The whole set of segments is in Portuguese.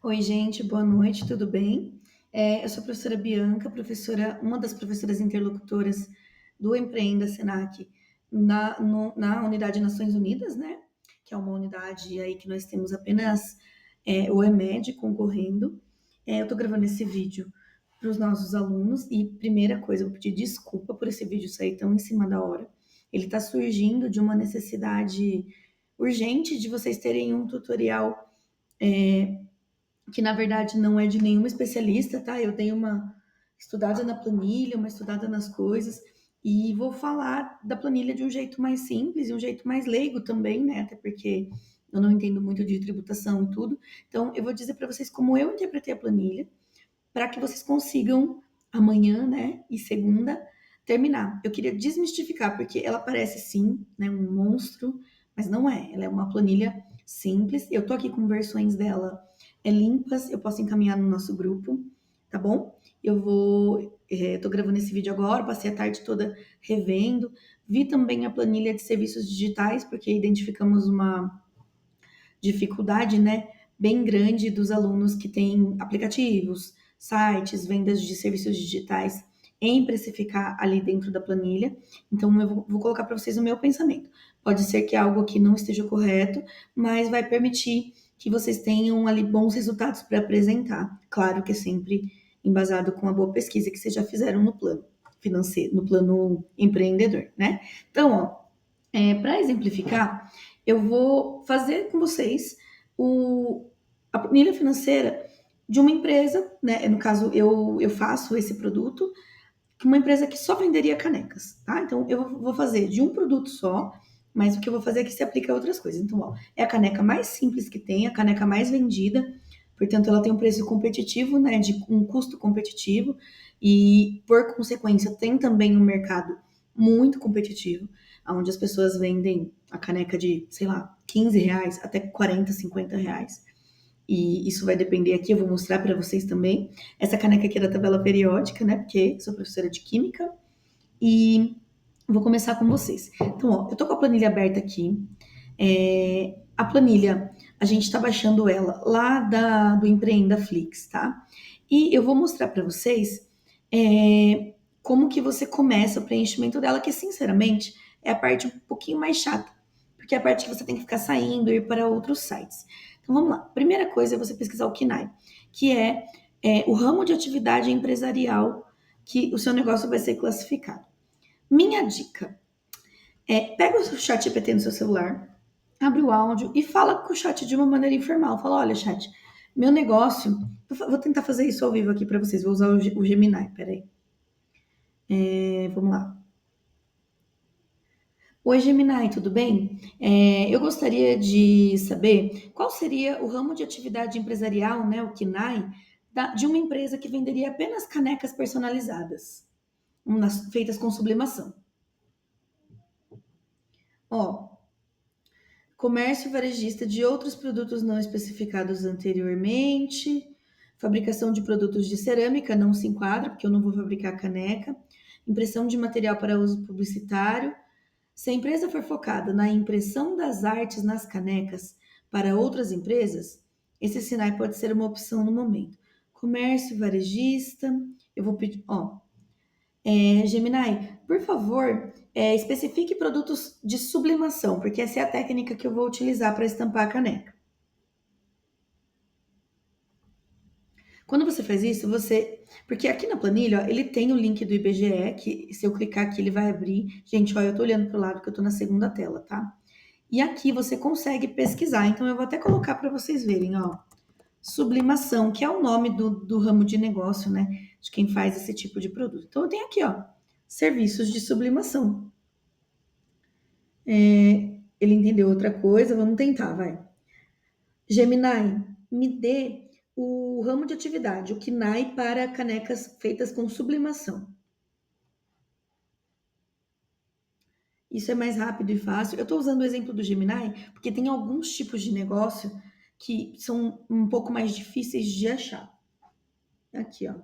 Oi, gente, boa noite, tudo bem? Eu sou a professora Bianca, uma das professoras interlocutoras do Empreenda Senac na unidade Nações Unidas, né? Que é uma unidade aí que nós temos apenas o EMED concorrendo. Eu estou gravando esse vídeo para os nossos alunos e, primeira coisa, eu vou pedir desculpa por esse vídeo sair tão em cima da hora. Ele está surgindo de uma necessidade urgente de vocês terem um tutorial que na verdade não é de nenhuma especialista, tá? Eu dei uma estudada na planilha, uma estudada nas coisas, e vou falar da planilha de um jeito mais simples e um jeito mais leigo também, né? Até porque eu não entendo muito de tributação e tudo. Então, eu vou dizer para vocês como eu interpretei a planilha, para que vocês consigam amanhã, né, e segunda, terminar. Eu queria desmistificar, porque ela parece sim, né, um monstro, mas não é. Ela é uma planilha simples. Eu tô aqui com versões dela limpas, eu posso encaminhar no nosso grupo, tá bom? Tô gravando esse vídeo agora, passei a tarde toda revendo, vi também a planilha de serviços digitais, porque identificamos uma dificuldade, né, bem grande dos alunos que têm aplicativos, sites, vendas de serviços digitais em precificar ali dentro da planilha. Então, eu vou colocar para vocês o meu pensamento. Pode ser que algo aqui não esteja correto, mas vai permitir que vocês tenham ali bons resultados para apresentar. Claro que é sempre embasado com a boa pesquisa que vocês já fizeram no plano financeiro, no plano empreendedor, né? Então, ó, para exemplificar, eu vou fazer com vocês a planilha financeira de uma empresa, né? No caso, eu faço esse produto, que uma empresa que só venderia canecas, tá? Então, eu vou fazer de um produto só, mas o que eu vou fazer é que se aplica a outras coisas. Então, ó, é a caneca mais simples que tem, a caneca mais vendida, portanto, ela tem um preço competitivo, né? De um custo competitivo, e por consequência, tem também um mercado muito competitivo, onde as pessoas vendem a caneca de, sei lá, R$ 15 até 40, R$ 50. E isso vai depender aqui, eu vou mostrar para vocês também. Essa caneca aqui é da tabela periódica, né? Porque sou professora de química. E vou começar com vocês. Então, ó, eu tô com a planilha aberta aqui. A planilha, a gente está baixando ela lá do Empreenda Flix, tá? E eu vou mostrar para vocês como que você começa o preenchimento dela, que sinceramente é a parte um pouquinho mais chata, porque é a parte que você tem que ficar saindo e ir para outros sites. Então vamos lá. Primeira coisa é você pesquisar o KINAI, que é o ramo de atividade empresarial que o seu negócio vai ser classificado. Minha dica pega o chat GPT no seu celular, abre o áudio e fala com o chat de uma maneira informal. Fala, olha, chat, meu negócio. Vou tentar fazer isso ao vivo aqui para vocês. Vou usar o Gemini, peraí. Vamos lá. Oi, Gemini, tudo bem? Eu gostaria de saber qual seria o ramo de atividade empresarial, né, o KINAI, de uma empresa que venderia apenas canecas personalizadas, feitas com sublimação. Ó, comércio varejista de outros produtos não especificados anteriormente, fabricação de produtos de cerâmica não se enquadra, porque eu não vou fabricar caneca, impressão de material para uso publicitário. Se a empresa for focada na impressão das artes nas canecas para outras empresas, esse Sinai pode ser uma opção no momento. Comércio varejista, eu vou pedir, ó, Gemini, por favor, especifique produtos de sublimação, porque essa é a técnica que eu vou utilizar para estampar a caneca. Quando você faz isso, porque aqui na planilha, ó, ele tem o link do IBGE, que se eu clicar aqui, ele vai abrir. Gente, ó, eu tô olhando pro lado que eu tô na segunda tela, tá? E aqui você consegue pesquisar. Então, eu vou até colocar para vocês verem, ó. Sublimação, que é o nome do ramo de negócio, né? De quem faz esse tipo de produto. Então, eu tenho aqui, ó, serviços de sublimação. Ele entendeu outra coisa, vamos tentar, vai. Gemini, me dê o ramo de atividade, o KINAI para canecas feitas com sublimação. Isso é mais rápido e fácil. Eu estou usando o exemplo do Gemini porque tem alguns tipos de negócio que são um pouco mais difíceis de achar. Aqui, ó.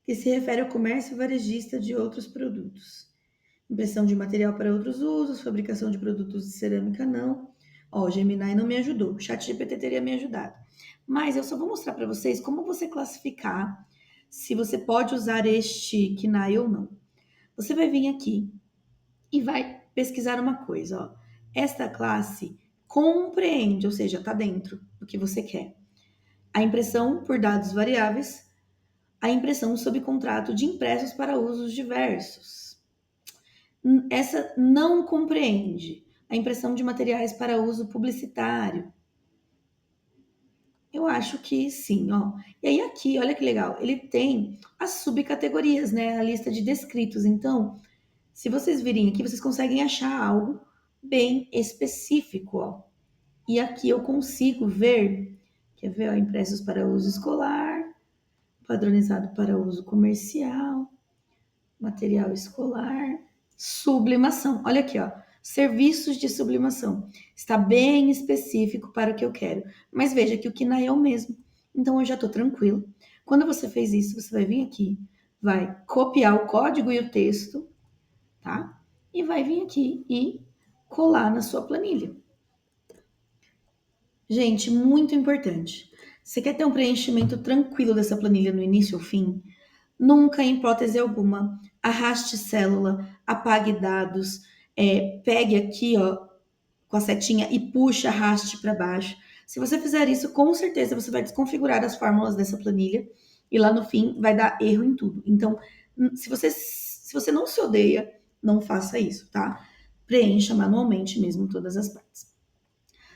Que se refere ao comércio varejista de outros produtos. Impressão de material para outros usos, fabricação de produtos de cerâmica não. Ó, Gemini não me ajudou, o ChatGPT teria me ajudado. Mas eu só vou mostrar para vocês como você classificar se você pode usar este KNAI ou não. Você vai vir aqui e vai pesquisar uma coisa, ó. Esta classe compreende, ou seja, está dentro do que você quer. A impressão por dados variáveis, a impressão sob contrato de impressos para usos diversos. Essa não compreende a impressão de materiais para uso publicitário. Eu acho que sim, ó. E aí aqui, olha que legal, ele tem as subcategorias, né? A lista de descritos. Então, se vocês virem aqui, vocês conseguem achar algo bem específico, ó. E aqui eu consigo ver, quer ver, ó, impressos para uso escolar, padronizado para uso comercial, material escolar, sublimação. Olha aqui, ó, serviços de sublimação. Está bem específico para o que eu quero. Mas veja que o KNAI é o mesmo. Então eu já estou tranquilo. Quando você fez isso, você vai vir aqui, vai copiar o código e o texto, tá? E vai vir aqui e colar na sua planilha. Gente, muito importante. Você quer ter um preenchimento tranquilo dessa planilha no início ao fim? Nunca, em hipótese alguma, arraste célula, apague dados, pegue aqui, ó, com a setinha e puxe, arraste para baixo. Se você fizer isso, com certeza você vai desconfigurar as fórmulas dessa planilha e lá no fim vai dar erro em tudo. Então, se você não se odeia, não faça isso, tá? Preencha manualmente mesmo todas as partes.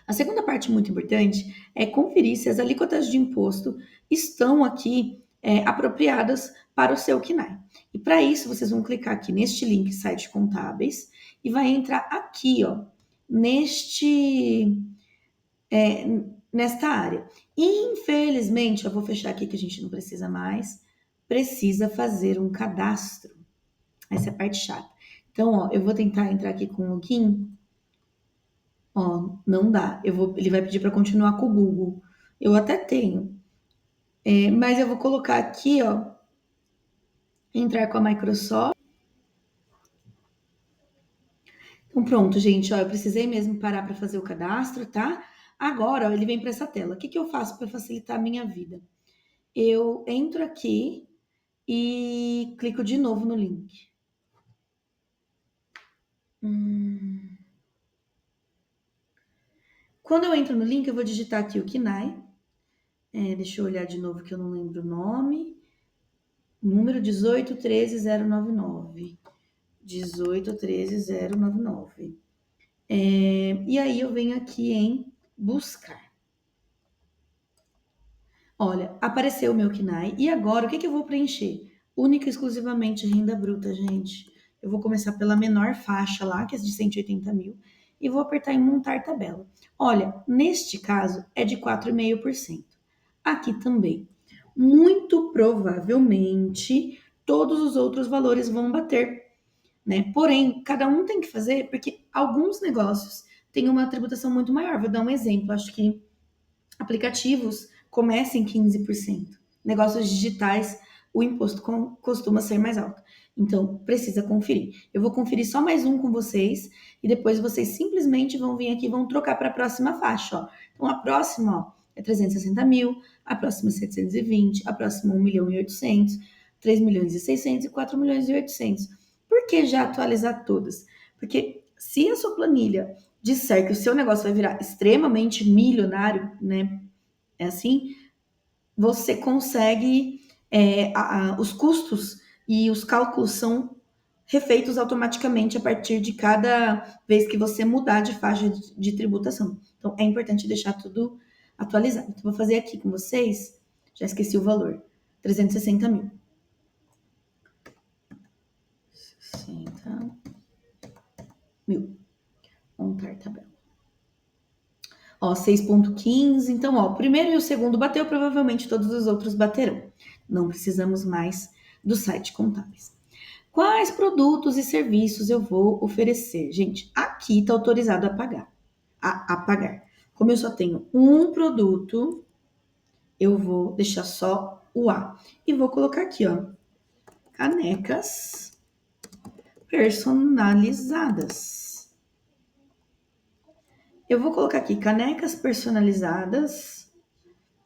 A segunda parte muito importante é conferir se as alíquotas de imposto estão aqui apropriadas para o seu KNAI. E para isso, vocês vão clicar aqui neste link Site Contábeis e vai entrar aqui, ó, nesta área. Infelizmente, eu vou fechar aqui que a gente não precisa mais, precisa fazer um cadastro. Essa é a parte chata. Então, ó, eu vou tentar entrar aqui com o login. Ó, não dá. Ele vai pedir para continuar com o Google. Eu até tenho, mas eu vou colocar aqui, ó, entrar com a Microsoft. Então pronto, gente, ó, eu precisei mesmo parar para fazer o cadastro, tá? Agora, ó, ele vem para essa tela. O que que eu faço para facilitar a minha vida? Eu entro aqui e clico de novo no link. Quando eu entro no link, eu vou digitar aqui o KNAI. Deixa eu olhar de novo que eu não lembro o nome. Número 1813099. 1813099. E aí eu venho aqui em buscar. Olha, apareceu o meu KNAI. E agora, o que que eu vou preencher? Única e exclusivamente renda bruta, gente. Eu vou começar pela menor faixa lá, que é de 180 mil, e vou apertar em montar tabela. Olha, neste caso é de 4,5%. Aqui também. Muito provavelmente, todos os outros valores vão bater, né? Porém, cada um tem que fazer, porque alguns negócios têm uma tributação muito maior. Vou dar um exemplo, acho que aplicativos começam em 15%. Negócios digitais, o imposto costuma ser mais alto. Então, precisa conferir. Eu vou conferir só mais um com vocês e depois vocês simplesmente vão vir aqui e vão trocar para a próxima faixa, ó. Então, a próxima, ó, é 360 mil, a próxima é 720, a próxima 1.800.000, 3.600.000 e 4.800.000. Por que já atualizar todas? Porque se a sua planilha disser que o seu negócio vai virar extremamente milionário, né? É assim, você consegue, os custos e os cálculos são refeitos automaticamente a partir de cada vez que você mudar de faixa de tributação. Então, é importante deixar tudo atualizado. Então, vou fazer aqui com vocês, já esqueci o valor, 360 mil. 60 mil. Montar tabela. Ó, 6,15. Então, ó, o primeiro e o segundo bateu, provavelmente todos os outros baterão. Não precisamos mais do site contábeis. Quais produtos e serviços eu vou oferecer? Gente, aqui está autorizado a pagar. A pagar. Como eu só tenho um produto, eu vou deixar só o A. E vou colocar aqui, ó, canecas personalizadas. Eu vou colocar aqui canecas personalizadas.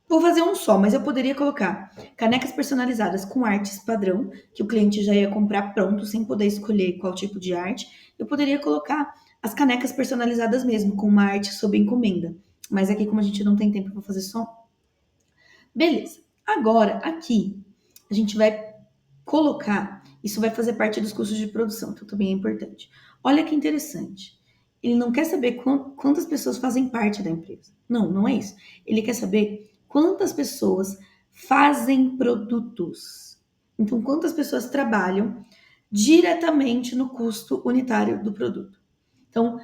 Vou fazer um só, mas eu poderia colocar canecas personalizadas com artes padrão, que o cliente já ia comprar pronto, sem poder escolher qual tipo de arte. Eu poderia colocar as canecas personalizadas mesmo, com uma arte sob encomenda. Mas aqui, como a gente não tem tempo para fazer só, beleza. Agora, aqui, a gente vai colocar, isso vai fazer parte dos custos de produção, então também é importante. Olha que interessante. Ele não quer saber quantas pessoas fazem parte da empresa. Não, não é isso. Ele quer saber quantas pessoas fazem produtos. Então, quantas pessoas trabalham diretamente no custo unitário do produto. Então,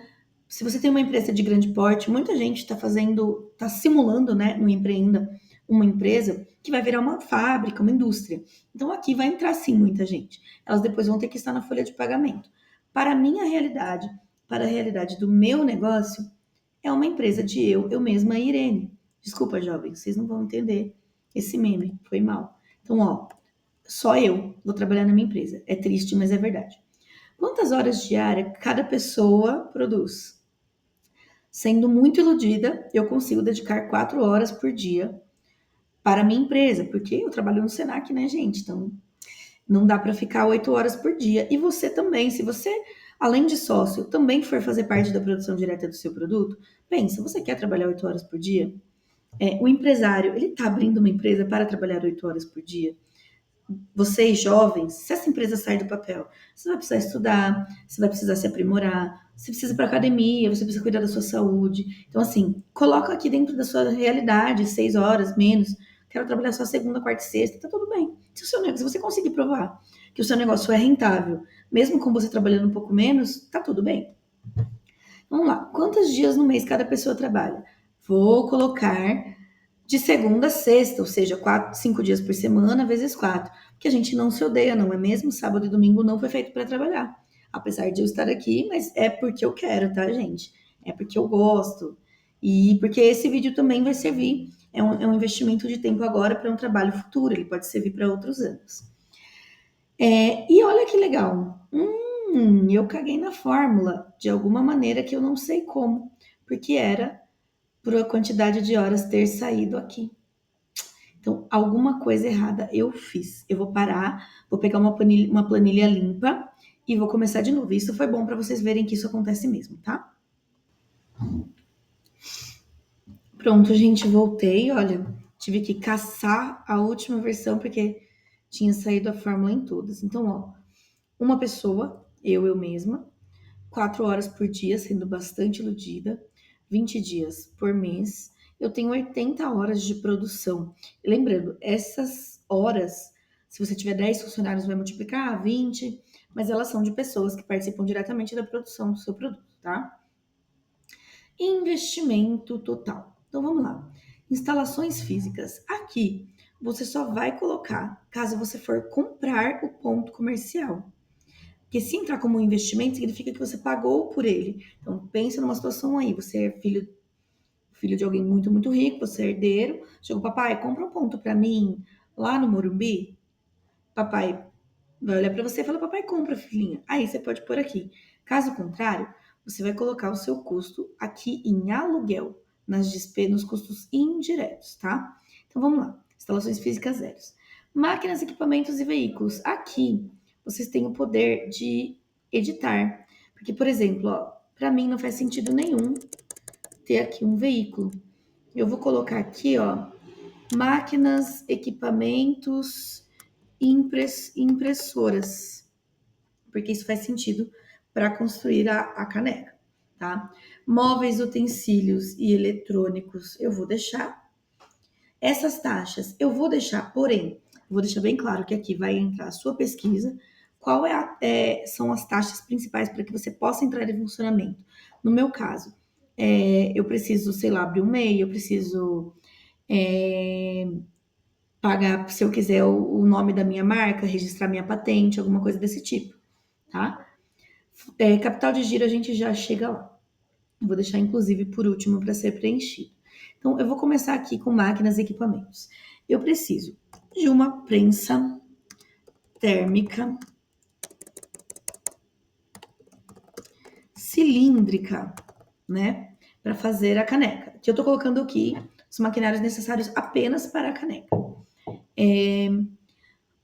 se você tem uma empresa de grande porte, muita gente está fazendo, está simulando, né, no Empreenda, uma empresa que vai virar uma fábrica, uma indústria. Então aqui vai entrar sim muita gente. Elas depois vão ter que estar na folha de pagamento. Para a minha realidade, para a realidade do meu negócio, é uma empresa de eu mesma, Irene. Desculpa, jovens, vocês não vão entender esse meme, foi mal. Então, ó, só eu vou trabalhar na minha empresa. É triste, mas é verdade. Quantas horas diárias cada pessoa produz? Sendo muito iludida, eu consigo dedicar 4 horas por dia para a minha empresa, porque eu trabalho no Senac, né, gente? Então, não dá para ficar 8 horas por dia. E você também, se você, além de sócio, também for fazer parte da produção direta do seu produto, pensa, você quer trabalhar 8 horas por dia? O empresário, ele está abrindo uma empresa para trabalhar 8 horas por dia? Vocês jovens, se essa empresa sair do papel, você vai precisar estudar, você vai precisar se aprimorar, você precisa ir para academia, você precisa cuidar da sua saúde. Então, assim, coloca aqui dentro da sua realidade, 6 horas, menos. Quero trabalhar só segunda, quarta e sexta, tá tudo bem. Se o seu negócio, se você conseguir provar que o seu negócio é rentável, mesmo com você trabalhando um pouco menos, tá tudo bem. Vamos lá. Quantos dias no mês cada pessoa trabalha? Vou colocar de segunda a sexta, ou seja, 5 dias por semana, vezes 4. Porque a gente não se odeia, não é mesmo? Sábado e domingo não foi feito para trabalhar. Apesar de eu estar aqui, mas é porque eu quero, tá, gente? É porque eu gosto. E porque esse vídeo também vai servir, é um investimento de tempo agora para um trabalho futuro, ele pode servir para outros anos. E olha que legal. Eu caguei na fórmula de alguma maneira que eu não sei como, porque era por a quantidade de horas ter saído aqui. Então, alguma coisa errada eu fiz. Eu vou parar, vou pegar uma planilha limpa e vou começar de novo. Isso foi bom para vocês verem que isso acontece mesmo, tá? Pronto, gente, voltei. Olha, tive que caçar a última versão porque tinha saído a fórmula em todas. Então, ó, uma pessoa, eu mesma, 4 horas por dia, sendo bastante iludida, 20 dias por mês, eu tenho 80 horas de produção. E lembrando, essas horas, se você tiver 10 funcionários, vai multiplicar 20, mas elas são de pessoas que participam diretamente da produção do seu produto, tá? Investimento total. Então vamos lá. Instalações físicas. Aqui você só vai colocar caso você for comprar o ponto comercial. Porque se entrar como um investimento, significa que você pagou por ele. Então, pensa numa situação aí, você é filho de alguém muito, muito rico, você é herdeiro, chegou, papai, compra um ponto para mim lá no Morumbi. Papai vai olhar para você e fala, papai, compra, filhinha. Aí você pode pôr aqui. Caso contrário, você vai colocar o seu custo aqui em aluguel, nos custos indiretos, tá? Então, vamos lá. Instalações físicas zeros. Máquinas, equipamentos e veículos. Aqui, vocês têm o poder de editar. Porque, por exemplo, ó, para mim não faz sentido nenhum ter aqui um veículo. Eu vou colocar aqui, ó, máquinas, equipamentos, impressoras, porque isso faz sentido para construir a caneca, tá? Móveis, utensílios e eletrônicos, eu vou deixar. Essas taxas, eu vou deixar, porém, vou deixar bem claro que aqui vai entrar a sua pesquisa, qual são as taxas principais para que você possa entrar em funcionamento. No meu caso, eu preciso, sei lá, abrir um MEI, eu preciso é, pagar, se eu quiser, o nome da minha marca, registrar minha patente, alguma coisa desse tipo, tá? Capital de giro a gente já chega lá. Eu vou deixar, inclusive, por último para ser preenchido. Então, eu vou começar aqui com máquinas e equipamentos. Eu preciso de uma prensa térmica cilíndrica, né? para fazer a caneca. Que eu tô colocando aqui os maquinários necessários apenas para a caneca.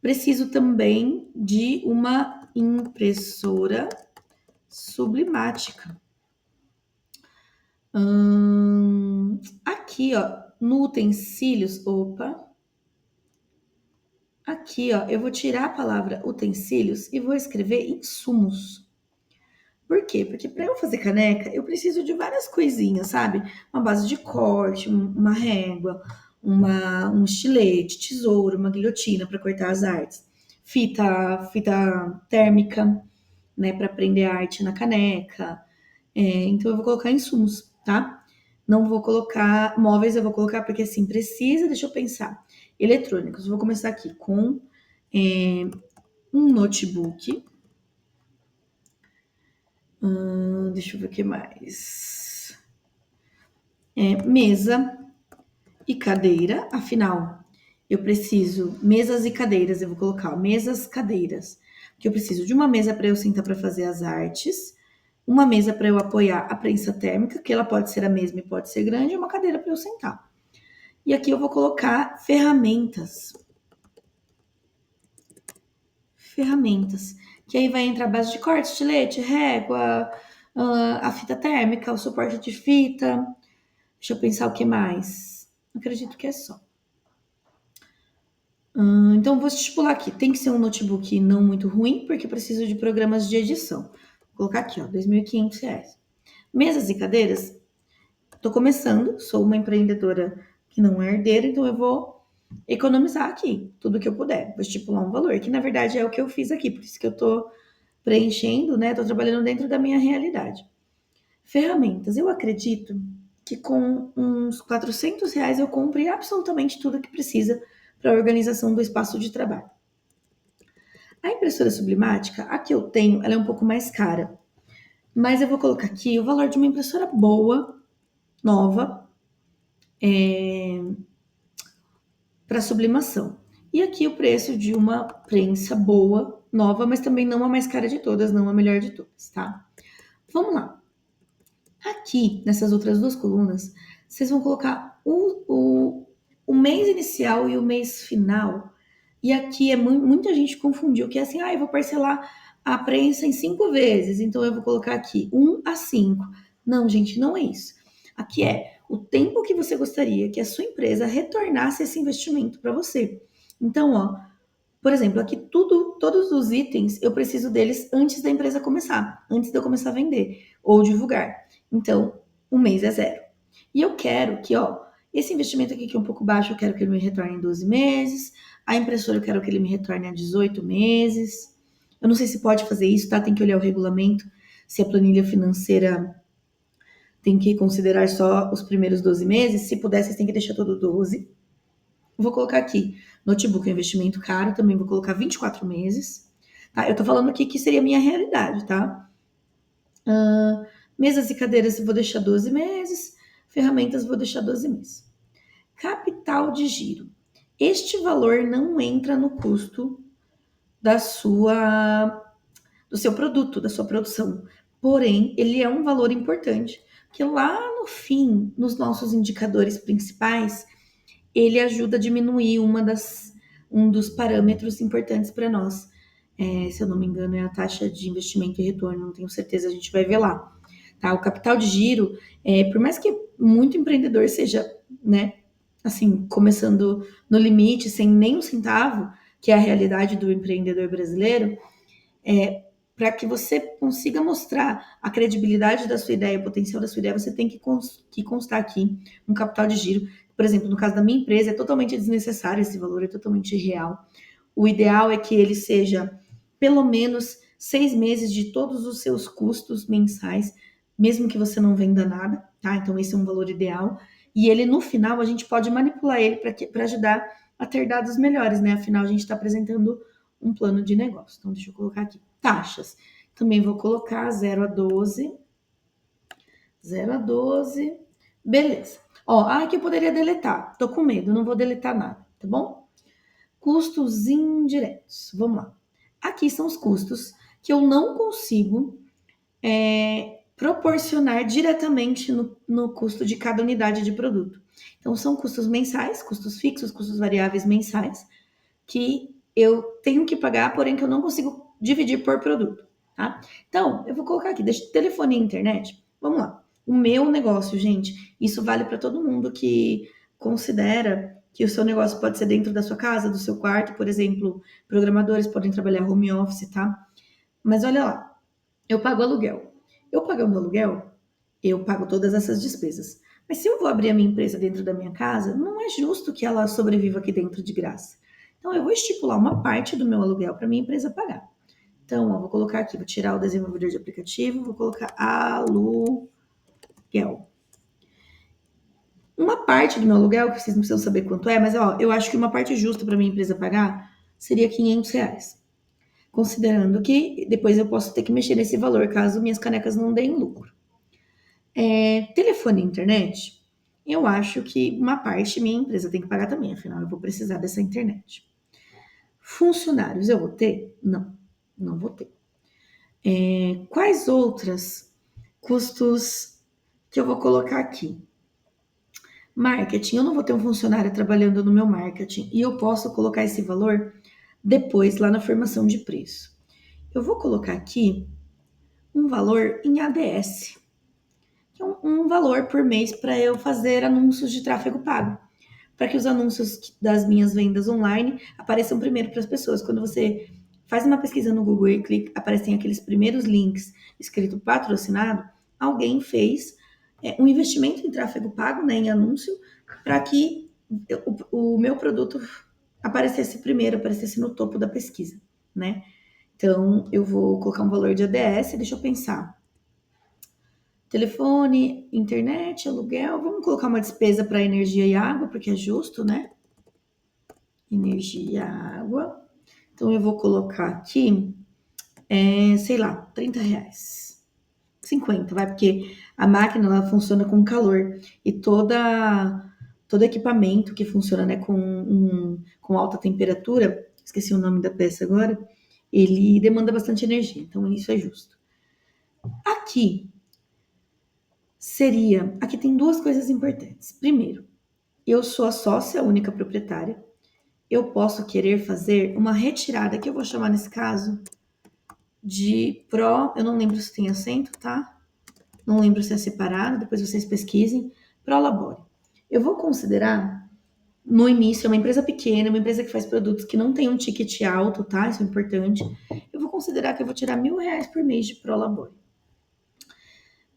Preciso também de uma impressora sublimática. Aqui, ó, no utensílios, aqui, ó, eu vou tirar a palavra utensílios e vou escrever insumos. Por quê? Porque para eu fazer caneca, eu preciso de várias coisinhas, sabe? Uma base de corte, uma régua, um estilete, tesouro, uma guilhotina para cortar as artes, fita térmica, né, para prender a arte na caneca. Então eu vou colocar insumos, tá? Não vou colocar móveis, eu vou colocar porque assim precisa, deixa eu pensar. Eletrônicos, vou começar aqui com um notebook. Deixa eu ver o que mais. Mesa e cadeira, afinal, eu preciso mesas e cadeiras, eu vou colocar ó, mesas, cadeiras, porque eu preciso de uma mesa para eu sentar para fazer as artes, uma mesa para eu apoiar a prensa térmica, que ela pode ser a mesma e pode ser grande, e uma cadeira para eu sentar. E aqui eu vou colocar ferramentas. Ferramentas, que aí vai entrar a base de corte, estilete, régua, a fita térmica, o suporte de fita. Deixa eu pensar o que mais. Acredito que é só. Então, vou estipular aqui. Tem que ser um notebook não muito ruim, porque eu preciso de programas de edição. Vou colocar aqui, ó, R$ 2.500. Mesas e cadeiras, tô começando, sou uma empreendedora que não é herdeira, então eu vou economizar aqui, tudo que eu puder. Vou estipular um valor, que na verdade é o que eu fiz aqui, por isso que eu tô preenchendo, né? Tô trabalhando dentro da minha realidade. Ferramentas, eu acredito que com uns R$ 400 eu compre absolutamente tudo que precisa para a organização do espaço de trabalho. A impressora sublimática, a que eu tenho, ela é um pouco mais cara, mas eu vou colocar aqui o valor de uma impressora boa, nova, para sublimação. E aqui o preço de uma prensa boa, nova, mas também não a mais cara de todas, não a melhor de todas, tá? Vamos lá. Aqui, nessas outras duas colunas, vocês vão colocar o mês inicial e o mês final. E aqui muita gente confundiu, que é assim, eu vou parcelar a prensa em 5 vezes, então eu vou colocar aqui 1 a 5. Não, gente, não é isso. Aqui é o tempo que você gostaria que a sua empresa retornasse esse investimento para você. Então, ó, por exemplo, aqui todos os itens eu preciso deles antes da empresa começar, antes de eu começar a vender ou divulgar. Então, um mês é zero. E eu quero que, ó, esse investimento aqui que é um pouco baixo, eu quero que ele me retorne em 12 meses. A impressora eu quero que ele me retorne a 18 meses. Eu não sei se pode fazer isso, tá? Tem que olhar o regulamento, se a planilha financeira tem que considerar só os primeiros 12 meses. Se puder, vocês têm que deixar todo 12. Vou colocar aqui, notebook é um investimento caro, também vou colocar 24 meses. Tá? Eu tô falando aqui que seria a minha realidade, tá? Mesas e cadeiras eu vou deixar 12 meses, ferramentas vou deixar 12 meses. Capital de giro. Este valor não entra no custo do seu produto, da sua produção. Porém, ele é um valor importante, que lá no fim, nos nossos indicadores principais, ele ajuda a diminuir um dos parâmetros importantes para nós. Se eu não me engano, é a taxa de investimento e retorno, não tenho certeza, a gente vai ver lá. Tá? O capital de giro, por mais que muito empreendedor seja, né, assim, começando no limite, sem nem um centavo, que é a realidade do empreendedor brasileiro, para que você consiga mostrar a credibilidade da sua ideia, o potencial da sua ideia, você tem que constar aqui um capital de giro. Por exemplo, no caso da minha empresa, é totalmente desnecessário esse valor, é totalmente irreal. O ideal é que ele seja pelo menos 6 meses de todos os seus custos mensais, mesmo que você não venda nada, tá? Então, esse é um valor ideal. E ele, no final, a gente pode manipular ele para ajudar a ter dados melhores, né? Afinal, a gente está apresentando um plano de negócio. Então, deixa eu colocar aqui. Taxas. Também vou colocar 0 a 12. 0 a 12. Beleza. Ó, aqui eu poderia deletar. Tô com medo, não vou deletar nada, tá bom? Custos indiretos. Vamos lá. Aqui são os custos que eu não consigo proporcionar diretamente no custo de cada unidade de produto. Então, são custos mensais, custos fixos, custos variáveis mensais, que eu tenho que pagar, porém que eu não consigo dividir por produto, tá? Então, eu vou colocar aqui, deixa telefonia e internet. Vamos lá. O meu negócio, gente, isso vale para todo mundo que considera que o seu negócio pode ser dentro da sua casa, do seu quarto, por exemplo, programadores podem trabalhar home office, tá? Mas olha lá, eu pago aluguel. Eu pagando aluguel, eu pago todas essas despesas. Mas se eu vou abrir a minha empresa dentro da minha casa, não é justo que ela sobreviva aqui dentro de graça. Então, eu vou estipular uma parte do meu aluguel para minha empresa pagar. Então, ó, vou colocar aqui, vou tirar o desenvolvedor de aplicativo, vou colocar aluguel. Uma parte do meu aluguel, que vocês não precisam saber quanto é, mas ó, eu acho que uma parte justa para minha empresa pagar seria R$ 500. Considerando que depois eu posso ter que mexer nesse valor caso minhas canecas não deem lucro. Telefone e internet, eu acho que uma parte minha empresa tem que pagar também, afinal eu vou precisar dessa internet. Funcionários eu vou ter? Não, não vou ter. Quais outros custos que eu vou colocar aqui? Marketing, eu não vou ter um funcionário trabalhando no meu marketing e eu posso colocar esse valor depois lá na formação de preço. Eu vou colocar aqui um valor em ADS, que é um valor por mês para eu fazer anúncios de tráfego pago, para que os anúncios das minhas vendas online apareçam primeiro para as pessoas. Quando você faz uma pesquisa no Google e clica, aparecem aqueles primeiros links escrito patrocinado, alguém fez um investimento em tráfego pago, né, em anúncio, para que o meu produto aparecesse primeiro, aparecesse no topo da pesquisa, né? Então, eu vou colocar um valor de ADS, deixa eu pensar. Telefone, internet, aluguel. Vamos colocar uma despesa para energia e água, porque é justo, né? Energia e água. Então, eu vou colocar aqui, sei lá, R$ 30. 50, vai, porque a máquina ela funciona com calor e todo equipamento que funciona, né, com alta temperatura, esqueci o nome da peça agora, ele demanda bastante energia, então isso é justo. Aqui tem duas coisas importantes. Primeiro, eu sou a sócia, a única proprietária. Eu posso querer fazer uma retirada, que eu vou chamar nesse caso de eu não lembro se tem acento, tá? Não lembro se é separado, depois vocês pesquisem. Prolabore. Eu vou considerar, no início, é uma empresa pequena, uma empresa que faz produtos que não tem um ticket alto, tá? Isso é importante. Eu vou considerar que eu vou tirar R$ 1.000 por mês de Prolabore.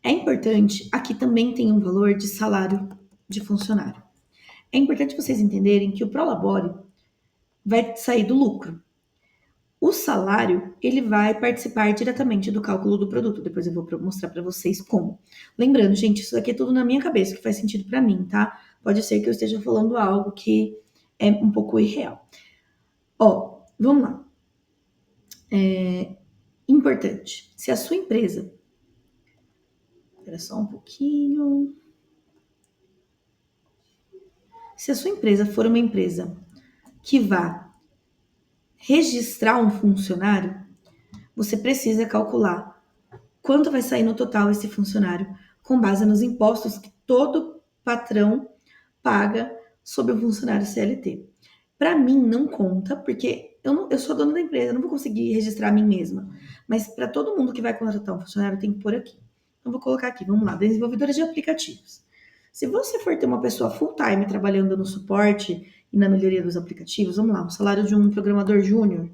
É importante, aqui também tem um valor de salário de funcionário. É importante vocês entenderem que o Prolabore vai sair do lucro. O salário, ele vai participar diretamente do cálculo do produto. Depois eu vou mostrar para vocês como. Lembrando, gente, isso aqui é tudo na minha cabeça, que faz sentido para mim, tá? Pode ser que eu esteja falando algo que é um pouco irreal. Ó, vamos lá. Importante. Se a sua empresa... Espera só um pouquinho. Se a sua empresa for uma empresa que vá registrar um funcionário, você precisa calcular quanto vai sair no total esse funcionário, com base nos impostos que todo patrão paga sobre o funcionário CLT. Para mim, não conta, porque eu sou dona da empresa, eu não vou conseguir registrar a mim mesma. Mas para todo mundo que vai contratar um funcionário, tem que pôr aqui. Então, vou colocar aqui, vamos lá, desenvolvedora de aplicativos. Se você for ter uma pessoa full-time trabalhando no suporte e na melhoria dos aplicativos, vamos lá, o salário de um programador júnior,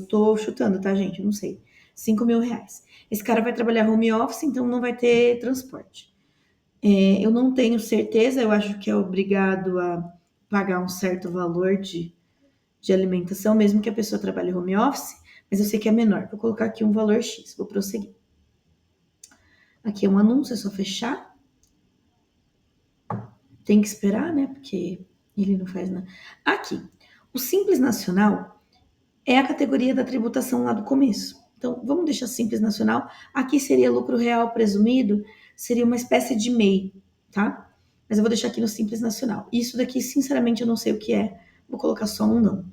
tô chutando, tá, gente? Não sei. R$ 5.000. Esse cara vai trabalhar home office, então não vai ter transporte. Eu não tenho certeza, eu acho que é obrigado a pagar um certo valor de alimentação, mesmo que a pessoa trabalhe home office, mas eu sei que é menor. Vou colocar aqui um valor X, vou prosseguir. Aqui é um anúncio, é só fechar. Tem que esperar, né? Porque ele não faz nada. Aqui, o Simples Nacional é a categoria da tributação lá do começo. Então, vamos deixar Simples Nacional. Aqui seria lucro real presumido, seria uma espécie de MEI, tá? Mas eu vou deixar aqui no Simples Nacional. Isso daqui, sinceramente, eu não sei o que é. Vou colocar só um não.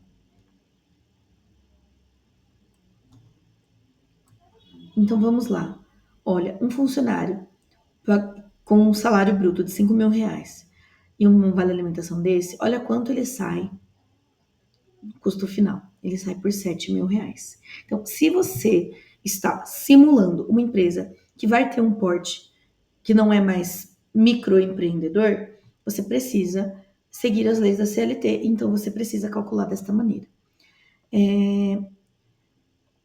Então, vamos lá. Olha, um funcionário com um salário bruto de R$ 5.000 e um vale alimentação desse, olha quanto ele sai no custo final. Ele sai por R$ 7.000. Então, se você está simulando uma empresa que vai ter um porte que não é mais microempreendedor, você precisa seguir as leis da CLT, então você precisa calcular desta maneira.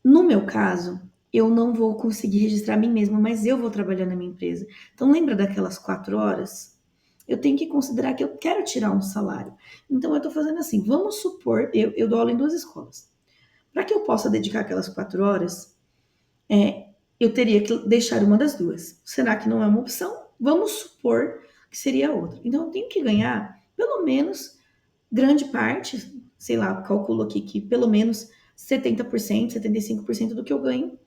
No meu caso, eu não vou conseguir registrar a mim mesma, mas eu vou trabalhar na minha empresa. Então, lembra daquelas 4 horas? Eu tenho que considerar que eu quero tirar um salário. Então, eu estou fazendo assim: vamos supor, eu dou aula em 2 escolas. Para que eu possa dedicar aquelas 4 horas, eu teria que deixar uma das duas. Será que não é uma opção? Vamos supor que seria outra. Então, eu tenho que ganhar, pelo menos, grande parte, sei lá, calculo aqui que pelo menos 70%, 75% do que eu ganho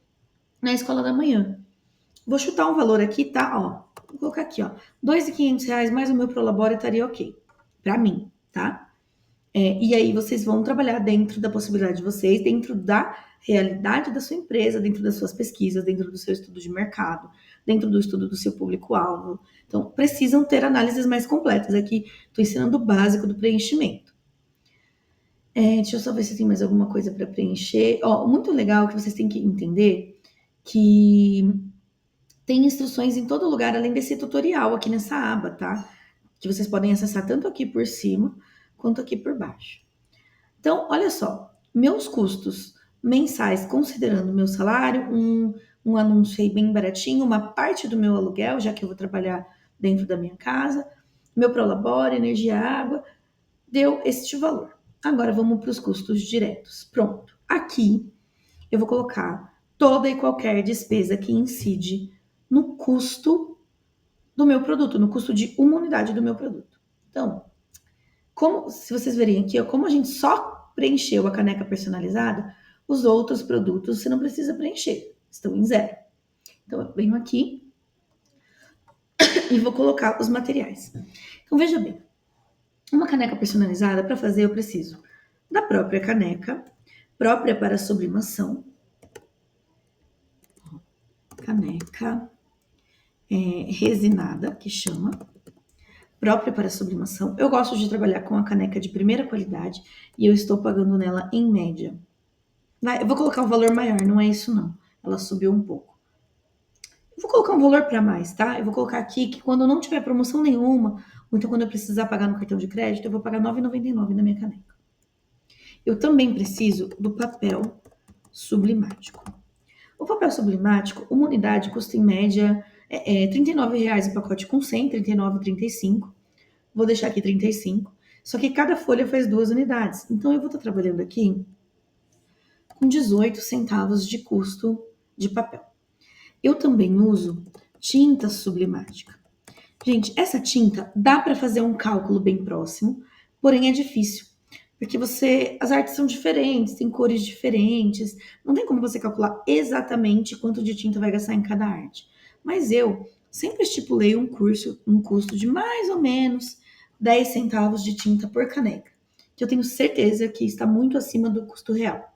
na escola da manhã. Vou chutar um valor aqui, tá? Ó, vou colocar aqui, ó. R$ 2.500 mais o meu Prolabore estaria ok. Pra mim, tá? E aí vocês vão trabalhar dentro da possibilidade de vocês, dentro da realidade da sua empresa, dentro das suas pesquisas, dentro do seu estudo de mercado, dentro do estudo do seu público-alvo. Então, precisam ter análises mais completas. Aqui, estou ensinando o básico do preenchimento. Deixa eu só ver se tem mais alguma coisa para preencher. Ó, muito legal que vocês têm que entender que tem instruções em todo lugar, além desse tutorial aqui nessa aba, tá? Que vocês podem acessar tanto aqui por cima quanto aqui por baixo. Então, olha só, meus custos mensais, considerando meu salário, um anúncio aí bem baratinho, uma parte do meu aluguel, já que eu vou trabalhar dentro da minha casa, meu Prolabore, energia, água, deu este valor. Agora vamos para os custos diretos. Pronto. Aqui eu vou colocar toda e qualquer despesa que incide no custo do meu produto, no custo de uma unidade do meu produto. Então, se vocês verem aqui, ó, como a gente só preencheu a caneca personalizada, os outros produtos você não precisa preencher, estão em zero. Então, eu venho aqui e vou colocar os materiais. Então, veja bem, uma caneca personalizada, para fazer, eu preciso da própria caneca, própria para sublimação, caneca resinada, que chama, própria para sublimação. Eu gosto de trabalhar com a caneca de primeira qualidade e eu estou pagando nela em média. Eu vou colocar um valor maior, não é isso não. Ela subiu um pouco. Eu vou colocar um valor para mais, tá? Eu vou colocar aqui que quando não tiver promoção nenhuma, ou então quando eu precisar pagar no cartão de crédito, eu vou pagar R$ 9,99 na minha caneca. Eu também preciso do papel sublimático. O papel sublimático, uma unidade custa em média R$ 39,00 o pacote com 100, R$ 39,35. Vou deixar aqui 35. Só que cada folha faz 2 unidades. Então eu vou estar trabalhando aqui com 18 centavos de custo de papel. Eu também uso tinta sublimática. Gente, essa tinta dá para fazer um cálculo bem próximo, porém é difícil. Porque as artes são diferentes, tem cores diferentes, não tem como você calcular exatamente quanto de tinta vai gastar em cada arte. Mas eu sempre estipulei um custo de mais ou menos 10 centavos de tinta por caneca, que eu tenho certeza que está muito acima do custo real.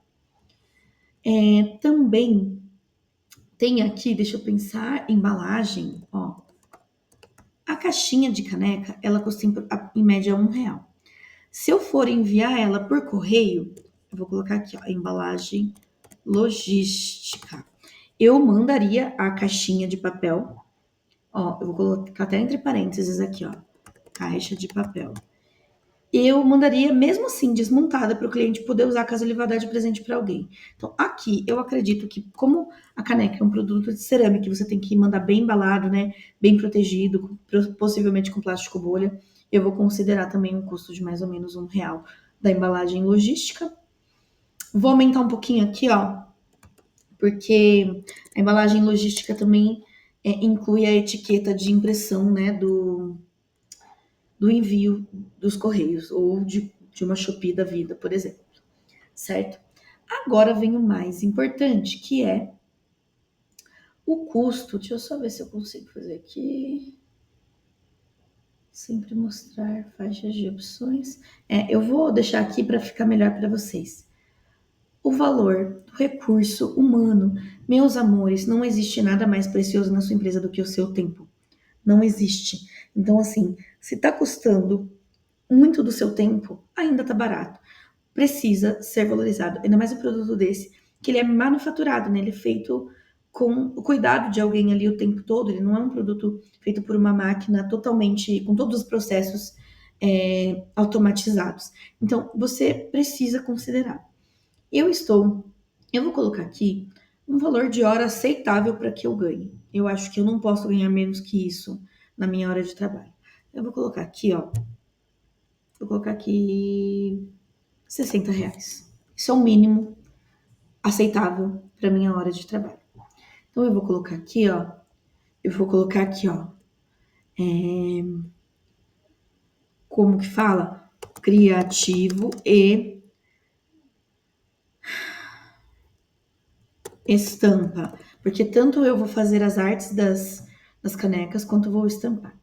Também tem aqui, deixa eu pensar, embalagem, ó. A caixinha de caneca, ela custa em média R$ 1. Se eu for enviar ela por correio, eu vou colocar aqui, ó, embalagem logística. Eu mandaria a caixinha de papel, ó, eu vou colocar até entre parênteses aqui, ó, caixa de papel. Eu mandaria mesmo assim desmontada para o cliente poder usar caso ele vá dar de presente para alguém. Então, aqui eu acredito que, como a caneca é um produto de cerâmica, você tem que mandar bem embalado, né? Bem protegido, possivelmente com plástico bolha. Eu vou considerar também um custo de mais ou menos R$ 1 da embalagem logística. Vou aumentar um pouquinho aqui, ó, porque a embalagem logística também inclui a etiqueta de impressão, né? Do envio dos correios ou de uma Shopee da vida, por exemplo, certo? Agora vem o mais importante, que é o custo. Deixa eu só ver se eu consigo fazer aqui. Sempre mostrar faixas de opções. Eu vou deixar aqui para ficar melhor para vocês. o valor do recurso humano. Meus amores, não existe nada mais precioso na sua empresa do que o seu tempo. Não existe. Então, assim, se tá custando muito do seu tempo, ainda tá barato. Precisa ser valorizado. Ainda mais um produto desse, que ele é manufaturado, né? Ele é feito com o cuidado de alguém ali o tempo todo. Ele não é um produto feito por uma máquina totalmente, com todos os processos automatizados. Então, você precisa considerar. Eu estou, eu vou colocar aqui um valor de hora aceitável para que eu ganhe. Eu acho que eu não posso ganhar menos que isso na minha hora de trabalho. Eu vou colocar aqui, ó. Vou colocar aqui R$ 60. Isso é o mínimo aceitável para minha hora de trabalho. Então eu vou colocar aqui, ó. Eu vou colocar aqui, ó. Como que fala? Criativo e estampa. Porque tanto eu vou fazer as artes das canecas, quanto vou estampar.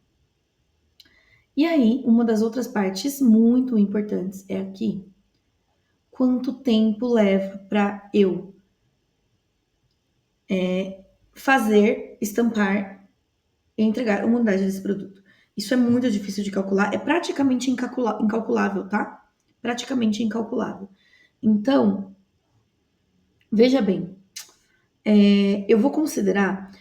E aí, uma das outras partes muito importantes é aqui. Quanto tempo leva para eu fazer, estampar e entregar uma unidade desse produto? Isso é muito difícil de calcular, é praticamente incalculável, tá? Praticamente incalculável. Então, veja bem, eu vou considerar.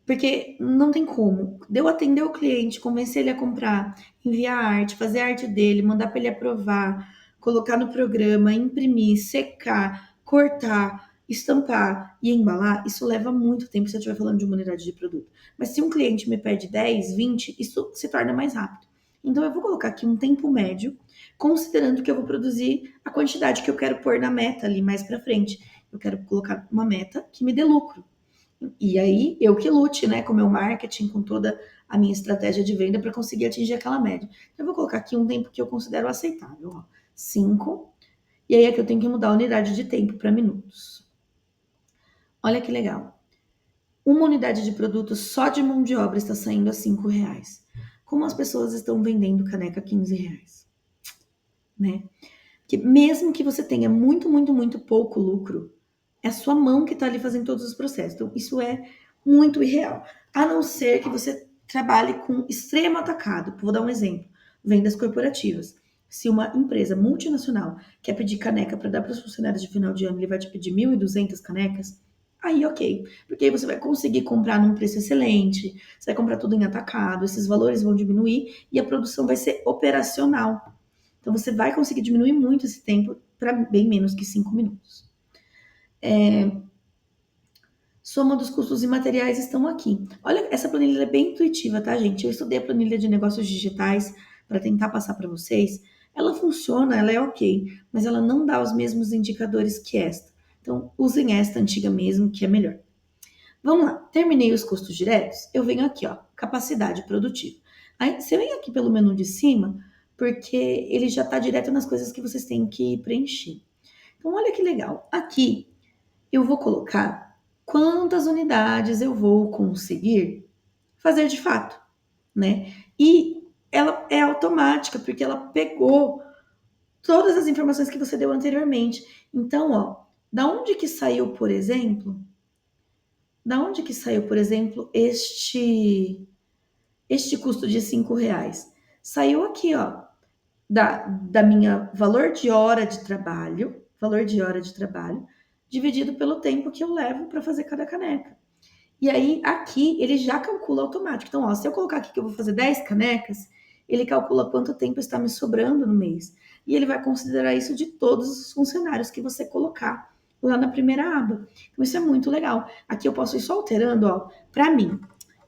Porque não tem como. Deu atender o cliente, convencer ele a comprar, enviar a arte, fazer a arte dele, mandar para ele aprovar, colocar no programa, imprimir, secar, cortar, estampar e embalar, isso leva muito tempo se eu estiver falando de uma unidade de produto. Mas se um cliente me pede 10, 20, isso se torna mais rápido. Então eu vou colocar aqui um tempo médio, considerando que eu vou produzir a quantidade que eu quero pôr na meta ali mais para frente. Eu quero colocar uma meta que me dê lucro. E aí, eu que lute, né, com o meu marketing, com toda a minha estratégia de venda para conseguir atingir aquela média. Eu vou colocar aqui um tempo que eu considero aceitável, ó, 5. E aí aqui eu tenho que mudar a unidade de tempo para minutos. Olha que legal. Uma unidade de produto só de mão de obra está saindo a R$ 5. Como as pessoas estão vendendo caneca a R$ 15, né? Que mesmo que você tenha muito, muito, muito pouco lucro, é a sua mão que está ali fazendo todos os processos. Então, isso é muito irreal. A não ser que você trabalhe com extremo atacado. Vou dar um exemplo: vendas corporativas. Se uma empresa multinacional quer pedir caneca para dar para os funcionários de final de ano, ele vai te pedir 1.200 canecas, aí ok. Porque aí você vai conseguir comprar num preço excelente, você vai comprar tudo em atacado, esses valores vão diminuir e a produção vai ser operacional. Então você vai conseguir diminuir muito esse tempo para bem menos que 5 minutos. Soma dos custos e materiais estão aqui. Olha, essa planilha é bem intuitiva, tá, gente? Eu estudei a planilha de negócios digitais para tentar passar para vocês. Ela funciona, ela é ok, mas ela não dá os mesmos indicadores que esta. Então, usem esta antiga mesmo, que é melhor. Vamos lá, terminei os custos diretos, eu venho aqui, ó, capacidade produtiva. Aí, você vem aqui pelo menu de cima, porque ele já está direto nas coisas que vocês têm que preencher. Então, olha que legal. Aqui, eu vou colocar quantas unidades eu vou conseguir fazer de fato, né? E ela é automática, porque ela pegou todas as informações que você deu anteriormente. Então, ó, da onde que saiu, por exemplo, este custo de R$ 5? Saiu aqui, ó, da minha valor de hora de trabalho, dividido pelo tempo que eu levo para fazer cada caneca. E aí, aqui, ele já calcula automático. Então, ó, se eu colocar aqui que eu vou fazer 10 canecas, ele calcula quanto tempo está me sobrando no mês. E ele vai considerar isso de todos os funcionários que você colocar lá na primeira aba. Então, isso é muito legal. Aqui eu posso ir só alterando, ó. Para mim,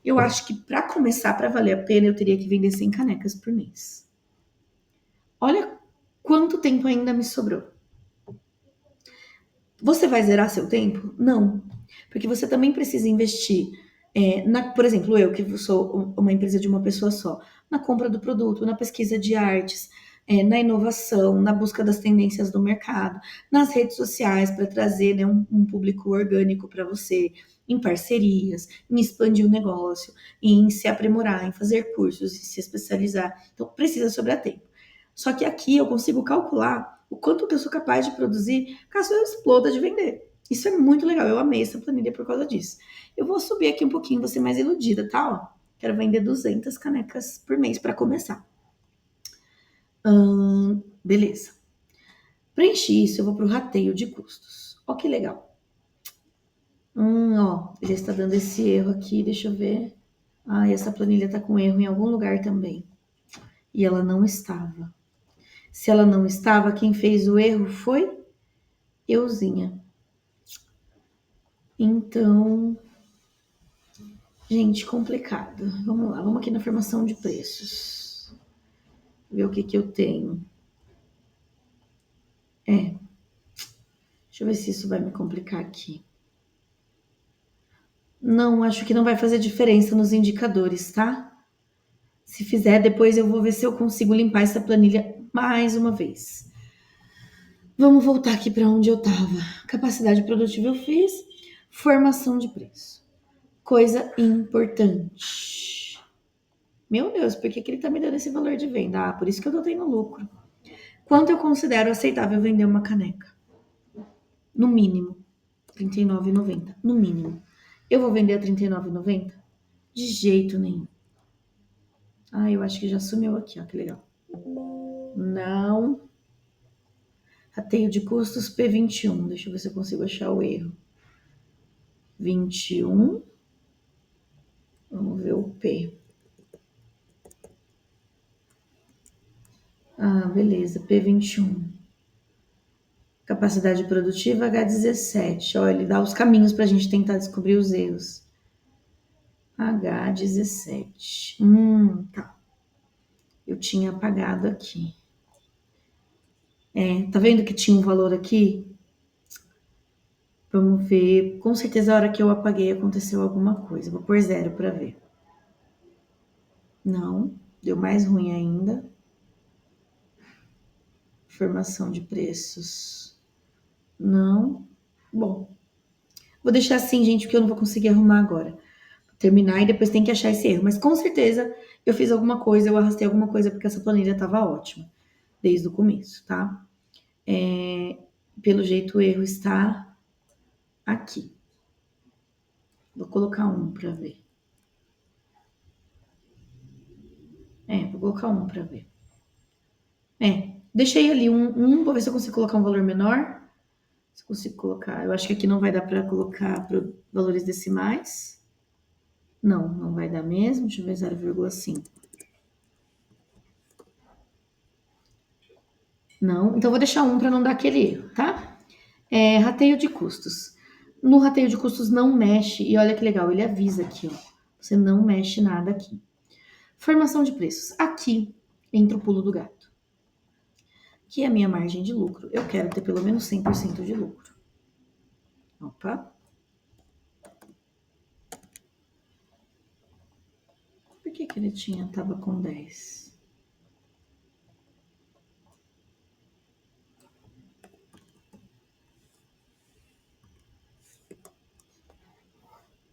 eu acho que para começar, para valer a pena, eu teria que vender 100 canecas por mês. Olha quanto tempo ainda me sobrou. Você vai zerar seu tempo? Não. Porque você também precisa investir, por exemplo, eu que sou uma empresa de uma pessoa só, na compra do produto, na pesquisa de artes, na inovação, na busca das tendências do mercado, nas redes sociais para trazer, né, um público orgânico para você, em parcerias, em expandir o negócio, em se aprimorar, em fazer cursos, em se especializar. Então, precisa sobrar tempo. Só que aqui eu consigo calcular o quanto que eu sou capaz de produzir caso eu exploda de vender. Isso é muito legal. Eu amei essa planilha por causa disso. Eu vou subir aqui um pouquinho, vou ser mais iludida, tá? Ó, quero vender 200 canecas por mês para começar. Beleza. Preenchi isso, eu vou para o rateio de custos. Ó que legal. Ó, já está dando esse erro aqui, deixa eu ver. Ah, essa planilha tá com erro em algum lugar também. E ela não estava. Se ela não estava, quem fez o erro foi euzinha. Então, gente, complicado. Vamos lá, vamos aqui na formação de preços. Ver o que que eu tenho. Deixa eu ver se isso vai me complicar aqui. Não, acho que não vai fazer diferença nos indicadores, tá? Se fizer, depois eu vou ver se eu consigo limpar essa planilha mais uma vez. Vamos voltar aqui para onde eu estava. Capacidade produtiva eu fiz. Formação de preço. Coisa importante. Meu Deus, por que ele tá me dando esse valor de venda? Ah, por isso que eu tô tendo lucro. Quanto eu considero aceitável vender uma caneca? No mínimo, R$ 39,90. No mínimo. Eu vou vender a R$ 39,90? De jeito nenhum. Ah, eu acho que já sumiu aqui, ó, que legal. Não. Rateio de custos P21. Deixa eu ver se eu consigo achar o erro. 21. Vamos ver o P. Ah, beleza. P21. Capacidade produtiva H17. Olha, ele dá os caminhos para a gente tentar descobrir os erros. H17. Tá. Eu tinha apagado aqui. Tá vendo que tinha um valor aqui? Vamos ver. Com certeza a hora que eu apaguei aconteceu alguma coisa. Vou pôr 0 para ver. Não, deu mais ruim ainda. Formação de preços. Não. Bom, vou deixar assim, gente, porque eu não vou conseguir arrumar agora. Vou terminar e depois tem que achar esse erro. Mas com certeza eu fiz alguma coisa, eu arrastei alguma coisa, porque essa planilha estava ótima desde o começo, tá? Pelo jeito o erro está aqui. Vou colocar um para ver. Vou colocar um para ver. Deixei ali vou ver se eu consigo colocar um valor menor. Se eu consigo colocar, eu acho que aqui não vai dar para colocar valores decimais. Não, não vai dar mesmo. Deixa eu ver 0,5. Não, então vou deixar um para não dar aquele erro, tá? Rateio de custos. No rateio de custos não mexe, e olha que legal, ele avisa aqui, ó. Você não mexe nada aqui. Formação de preços. Aqui entra o pulo do gato, que é a minha margem de lucro. Eu quero ter pelo menos 100% de lucro. Opa. Por que ele tava com 10?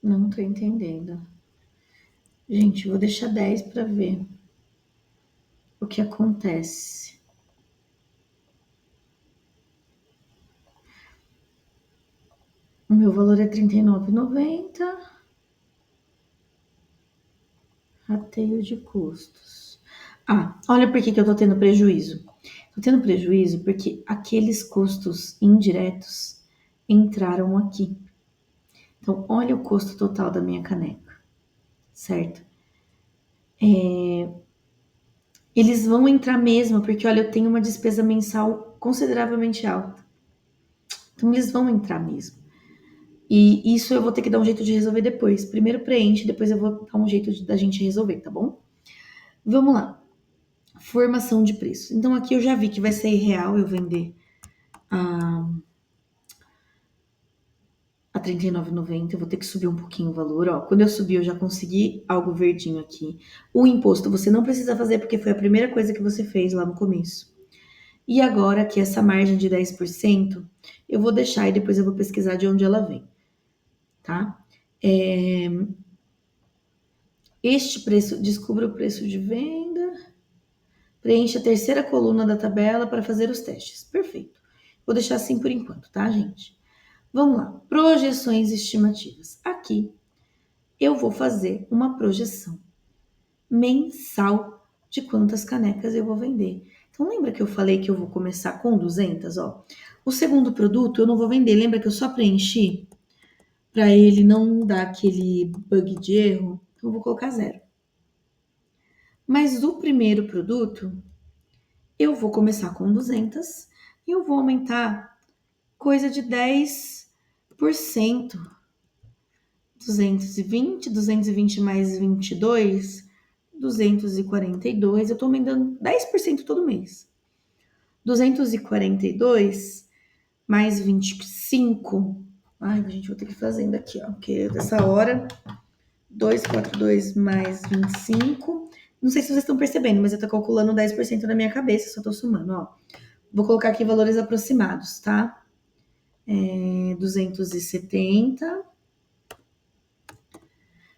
Não tô entendendo. Gente, vou deixar 10 para ver o que acontece. O meu valor é R$ 39,90. Rateio de custos. Olha por que eu tô tendo prejuízo. Tô tendo prejuízo porque aqueles custos indiretos entraram aqui. Então, olha o custo total da minha caneca, certo? Eles vão entrar mesmo, porque olha, eu tenho uma despesa mensal consideravelmente alta. Então, eles vão entrar mesmo. E isso eu vou ter que dar um jeito de resolver depois. Primeiro preenche, depois eu vou dar um jeito da gente resolver, tá bom? Vamos lá. Formação de preço. Então aqui eu já vi que vai ser irreal eu vender a R$ 39,90. Eu vou ter que subir um pouquinho o valor. Ó, quando eu subir, eu já consegui algo verdinho aqui. O imposto você não precisa fazer porque foi a primeira coisa que você fez lá no começo. E agora que essa margem de 10%, eu vou deixar e depois eu vou pesquisar de onde ela vem, tá? Este preço, descubra o preço de venda. Preencha a terceira coluna da tabela para fazer os testes. Perfeito. Vou deixar assim por enquanto, tá, gente? Vamos lá. Projeções estimativas. Aqui eu vou fazer uma projeção mensal de quantas canecas eu vou vender. Então, lembra que eu falei que eu vou começar com 200, ó? O segundo produto eu não vou vender. Lembra que eu só preenchi para ele não dar aquele bug de erro? Então, eu vou colocar 0. Mas o primeiro produto, eu vou começar com 200 e eu vou aumentar coisa de 10%. 220 mais 22, 242. Eu tô aumentando 10% todo mês. 242 mais 25. Ai, gente, vou ter que ir fazendo aqui, ó. Porque dessa hora, 242 mais 25. Não sei se vocês estão percebendo, mas eu tô calculando 10% na minha cabeça, só tô somando, ó. Vou colocar aqui valores aproximados, tá? 270.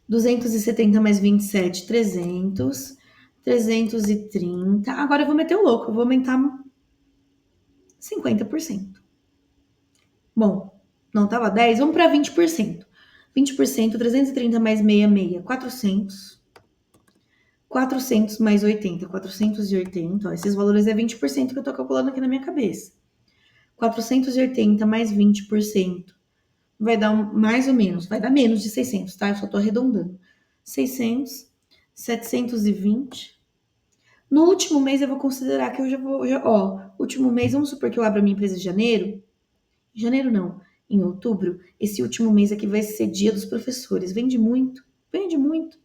270 mais 27, 300. 330. Agora eu vou meter o louco, eu vou aumentar 50%. Bom, não tava 10, vamos para 20%. 20%, 330 mais 66, 400. 400 mais 80, 480. Ó, esses valores é 20% que eu tô calculando aqui na minha cabeça. 480 mais 20% vai dar mais ou menos, vai dar menos de 600, tá? Eu só tô arredondando. 600, 720. No último mês eu vou considerar que eu já vou, último mês, vamos supor que eu abro a minha empresa em janeiro. Janeiro não, em outubro. Esse último mês aqui vai ser dia dos professores. Vende muito, vende muito.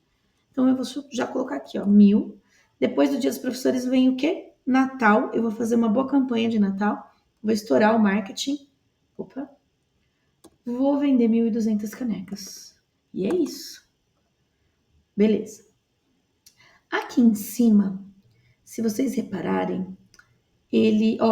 Então eu vou já colocar aqui, ó, 1.000. Depois do dia dos professores vem o quê? Natal. Eu vou fazer uma boa campanha de Natal. Vou estourar o marketing. Opa. Vou vender 1.200 canecas. E é isso. Beleza. Aqui em cima, se vocês repararem,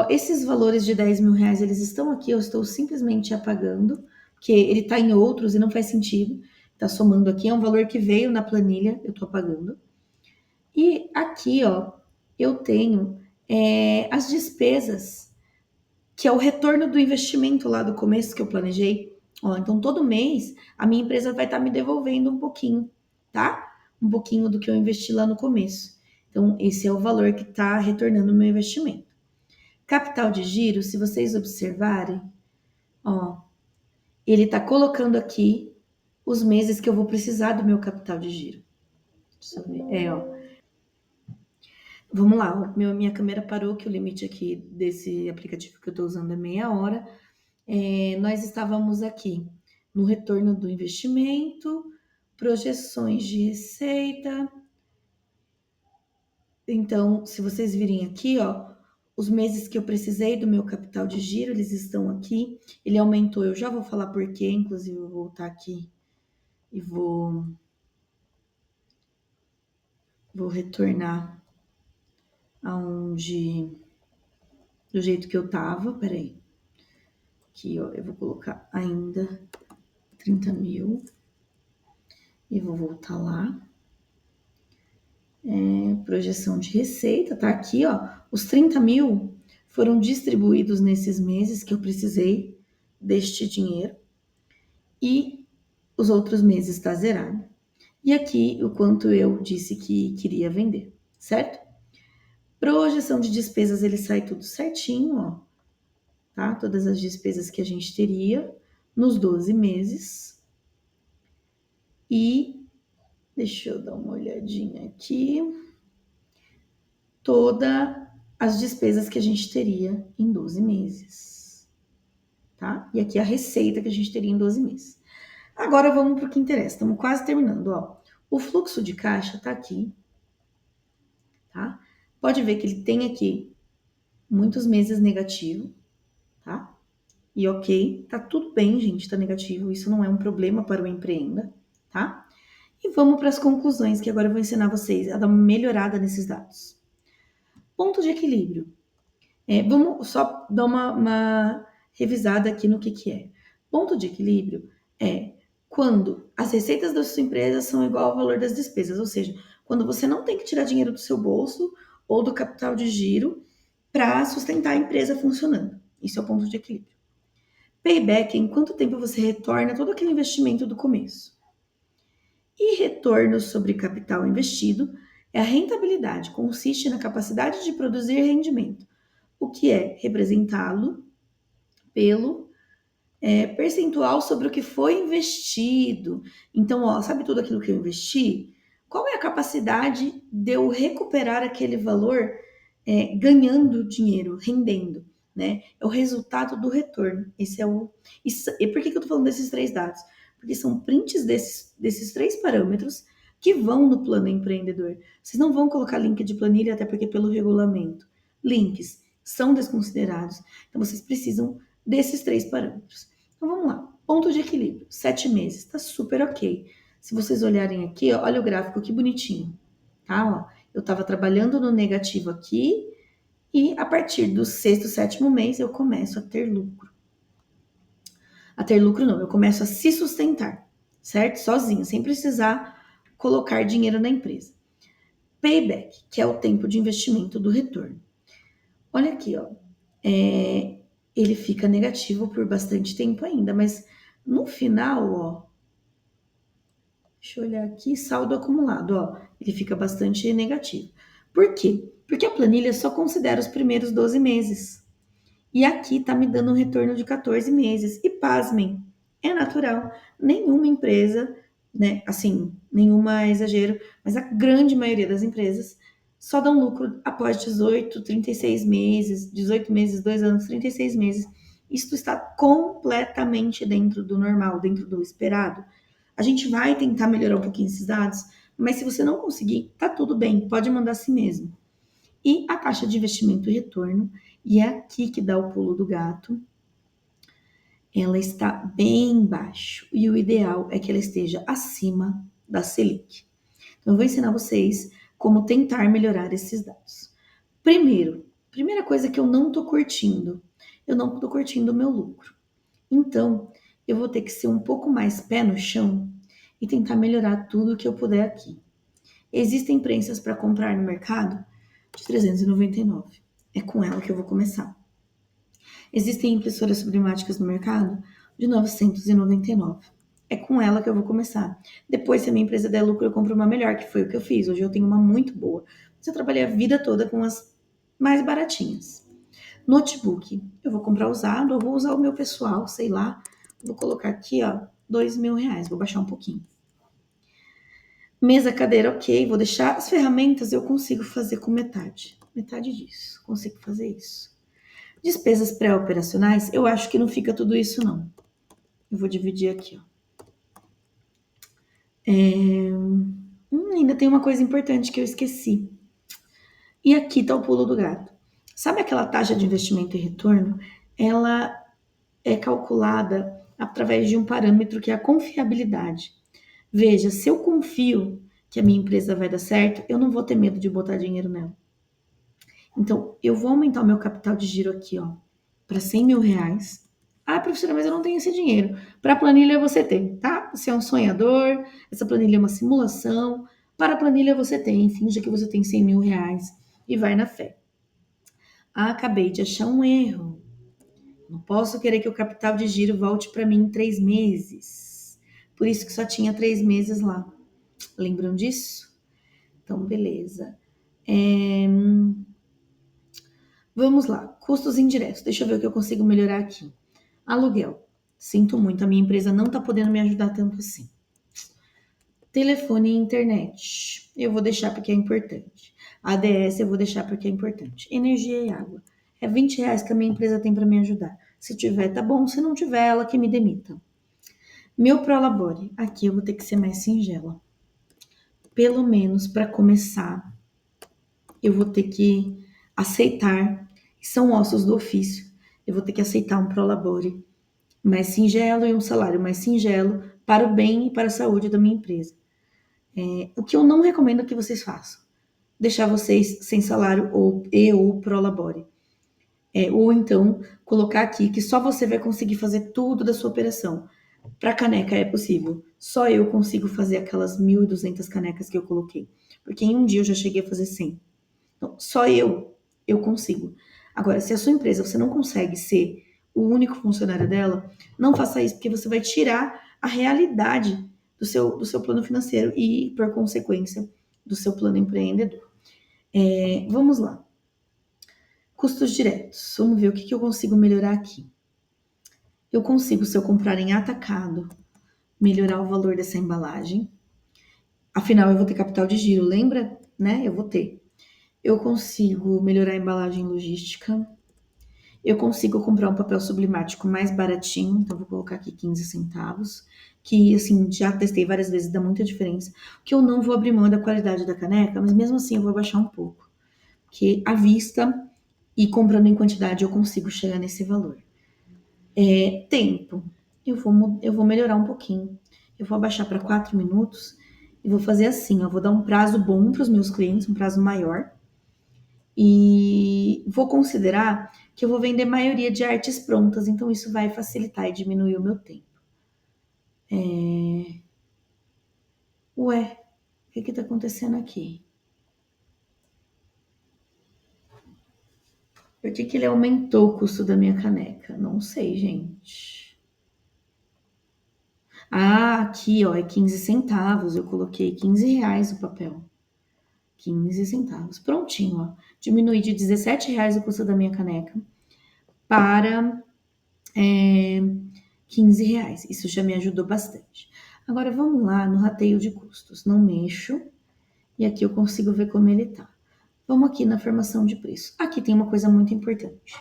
esses valores de 10 mil reais, eles estão aqui, eu estou simplesmente apagando, porque ele está em outros e não faz sentido. Tá somando aqui, é um valor que veio na planilha, eu tô apagando. E aqui, ó, eu tenho as despesas, que é o retorno do investimento lá do começo que eu planejei. Ó, então, todo mês, a minha empresa vai estar me devolvendo um pouquinho, tá? Um pouquinho do que eu investi lá no começo. Então, esse é o valor que está retornando o meu investimento. Capital de giro, se vocês observarem, ó, ele está colocando aqui os meses que eu vou precisar do meu capital de giro. Deixa eu ver. Ó. Vamos lá, minha câmera parou, que o limite aqui desse aplicativo que eu estou usando é meia hora. Nós estávamos aqui no retorno do investimento, projeções de receita. Então, se vocês virem aqui, ó, os meses que eu precisei do meu capital de giro, eles estão aqui. Ele aumentou, eu já vou falar por quê, inclusive eu vou voltar aqui e vou retornar aonde do jeito que eu tava. Peraí. Aqui, ó, eu vou colocar ainda 30 mil e vou voltar lá. Projeção de receita, tá aqui, ó. Os 30 mil foram distribuídos nesses meses que eu precisei deste dinheiro e os outros meses está zerado. E aqui o quanto eu disse que queria vender, certo? Projeção de despesas, ele sai tudo certinho, ó, tá? Todas as despesas que a gente teria nos 12 meses. E deixa eu dar uma olhadinha aqui. Todas as despesas que a gente teria em 12 meses, tá? E aqui a receita que a gente teria em 12 meses. Agora vamos para o que interessa, estamos quase terminando, ó. O fluxo de caixa tá aqui, tá? Pode ver que ele tem aqui muitos meses negativo, tá? E ok, tá tudo bem, gente, tá negativo, isso não é um problema para o empreenda, tá? E vamos para as conclusões, que agora eu vou ensinar vocês a dar uma melhorada nesses dados. Ponto de equilíbrio. Vamos só dar uma revisada aqui no que é. Ponto de equilíbrio é quando as receitas da sua empresa são igual ao valor das despesas, ou seja, quando você não tem que tirar dinheiro do seu bolso ou do capital de giro para sustentar a empresa funcionando. Isso é o ponto de equilíbrio. Payback é em quanto tempo você retorna todo aquele investimento do começo. E retorno sobre capital investido é a rentabilidade, consiste na capacidade de produzir rendimento, o que é representá-lo pelo percentual sobre o que foi investido. Então, ó, sabe tudo aquilo que eu investi? Qual é a capacidade de eu recuperar aquele valor ganhando dinheiro, rendendo? Né? É o resultado do retorno. Esse é o. Isso, e por que eu estou falando desses três dados? Porque são prints desses três parâmetros que vão no plano empreendedor. Vocês não vão colocar link de planilha, até porque pelo regulamento. Links são desconsiderados. Então, vocês precisam desses três parâmetros. Então vamos lá. Ponto de equilíbrio, 7 meses, tá super ok. Se vocês olharem aqui, ó, olha o gráfico que bonitinho, tá? Ó, eu estava trabalhando no negativo aqui e a partir do sexto, sétimo mês eu começo a ter lucro. A ter lucro não, eu começo a se sustentar, certo? Sozinho, sem precisar colocar dinheiro na empresa. Payback, que é o tempo de investimento do retorno. Olha aqui, ó. Ele fica negativo por bastante tempo ainda, mas no final, ó, deixa eu olhar aqui, saldo acumulado, ó, ele fica bastante negativo. Por quê? Porque a planilha só considera os primeiros 12 meses. E aqui tá me dando um retorno de 14 meses. E pasmem, é natural. Nenhuma empresa, né, assim, nenhuma é exagero, mas a grande maioria das empresas só dão lucro após 18, 36 meses, 18 meses, 2 anos, 36 meses. Isso está completamente dentro do normal, dentro do esperado. A gente vai tentar melhorar um pouquinho esses dados, mas se você não conseguir, tá tudo bem, pode mandar assim mesmo. E a taxa de investimento e retorno, e é aqui que dá o pulo do gato, ela está bem baixo. E o ideal é que ela esteja acima da Selic. Então, eu vou ensinar vocês como tentar melhorar esses dados. Primeira coisa que eu não estou curtindo, eu não estou curtindo o meu lucro. Então, eu vou ter que ser um pouco mais pé no chão e tentar melhorar tudo que eu puder aqui. Existem prensas para comprar no mercado de 399. É com ela que eu vou começar. Existem impressoras sublimáticas no mercado de 999. É com ela que eu vou começar. Depois, se a minha empresa der lucro, eu compro uma melhor, que foi o que eu fiz. Hoje eu tenho uma muito boa. Mas eu trabalhei a vida toda com as mais baratinhas. Notebook, eu vou comprar usado, ou vou usar o meu pessoal, sei lá. Vou colocar aqui, ó, R$ 2.000. Vou baixar um pouquinho. Mesa, cadeira, ok. Vou deixar as ferramentas, eu consigo fazer com metade. Metade disso. Consigo fazer isso. Despesas pré-operacionais, eu acho que não fica tudo isso, não. Eu vou dividir aqui, ó. Ainda tem uma coisa importante que eu esqueci. E aqui tá o pulo do gato. Sabe aquela taxa de investimento e retorno? Ela é calculada através de um parâmetro que é a confiabilidade. Veja, se eu confio que a minha empresa vai dar certo, eu não vou ter medo de botar dinheiro nela. Então, eu vou aumentar o meu capital de giro aqui, ó, para R$ 100.000. Ah, professora, mas eu não tenho esse dinheiro. Para a planilha você tem, tá? Você é um sonhador, essa planilha é uma simulação. Para a planilha você tem, finja que você tem R$ 100.000 e vai na fé. Ah, acabei de achar um erro. Não posso querer que o capital de giro volte para mim em 3 meses. Por isso que só tinha 3 meses lá. Lembram disso? Então, beleza. Vamos lá. Custos indiretos. Deixa eu ver o que eu consigo melhorar aqui. Aluguel. Sinto muito, a minha empresa não está podendo me ajudar tanto assim. Telefone e internet. Eu vou deixar porque é importante. ADS eu vou deixar porque é importante. Energia e água. É R$ 20 que a minha empresa tem para me ajudar. Se tiver, tá bom. Se não tiver, ela que me demita. Meu Prolabore. Aqui eu vou ter que ser mais singela. Pelo menos para começar, eu vou ter que aceitar. São ossos do ofício. Eu vou ter que aceitar um Prolabore mais singelo e um salário mais singelo para o bem e para a saúde da minha empresa. O que eu não recomendo que vocês façam, deixar vocês sem salário ou Prolabore. Ou então, colocar aqui que só você vai conseguir fazer tudo da sua operação. Para caneca é possível. Só eu consigo fazer aquelas 1.200 canecas que eu coloquei. Porque em um dia eu já cheguei a fazer 100. Então, só eu consigo. Agora, se a sua empresa você não consegue ser o único funcionário dela, não faça isso, porque você vai tirar a realidade do seu plano financeiro e, por consequência, do seu plano empreendedor. Vamos lá. Custos diretos. Vamos ver o que eu consigo melhorar aqui. Eu consigo, se eu comprar em atacado, melhorar o valor dessa embalagem. Afinal, eu vou ter capital de giro, lembra? Né? Eu vou ter. Eu consigo melhorar a embalagem logística. Eu consigo comprar um papel sublimático mais baratinho, então vou colocar aqui 15 centavos, que assim, já testei várias vezes, dá muita diferença. Que eu não vou abrir mão da qualidade da caneca, mas mesmo assim eu vou abaixar um pouco. Que à vista e comprando em quantidade eu consigo chegar nesse valor. Tempo. Eu vou melhorar um pouquinho. Eu vou abaixar para 4 minutos e vou fazer assim, eu vou dar um prazo bom para os meus clientes, um prazo maior. E vou considerar que eu vou vender maioria de artes prontas, então isso vai facilitar e diminuir o meu tempo. Ué, o que está acontecendo aqui? Por que ele aumentou o custo da minha caneca? Não sei, gente. Ah, aqui, ó, é 15 centavos. Eu coloquei 15 reais o papel. 15 centavos. Prontinho, ó. Diminui de 17 reais o custo da minha caneca para 15 reais. Isso já me ajudou bastante. Agora vamos lá no rateio de custos. Não mexo. E aqui eu consigo ver como ele tá. Vamos aqui na formação de preço. Aqui tem uma coisa muito importante.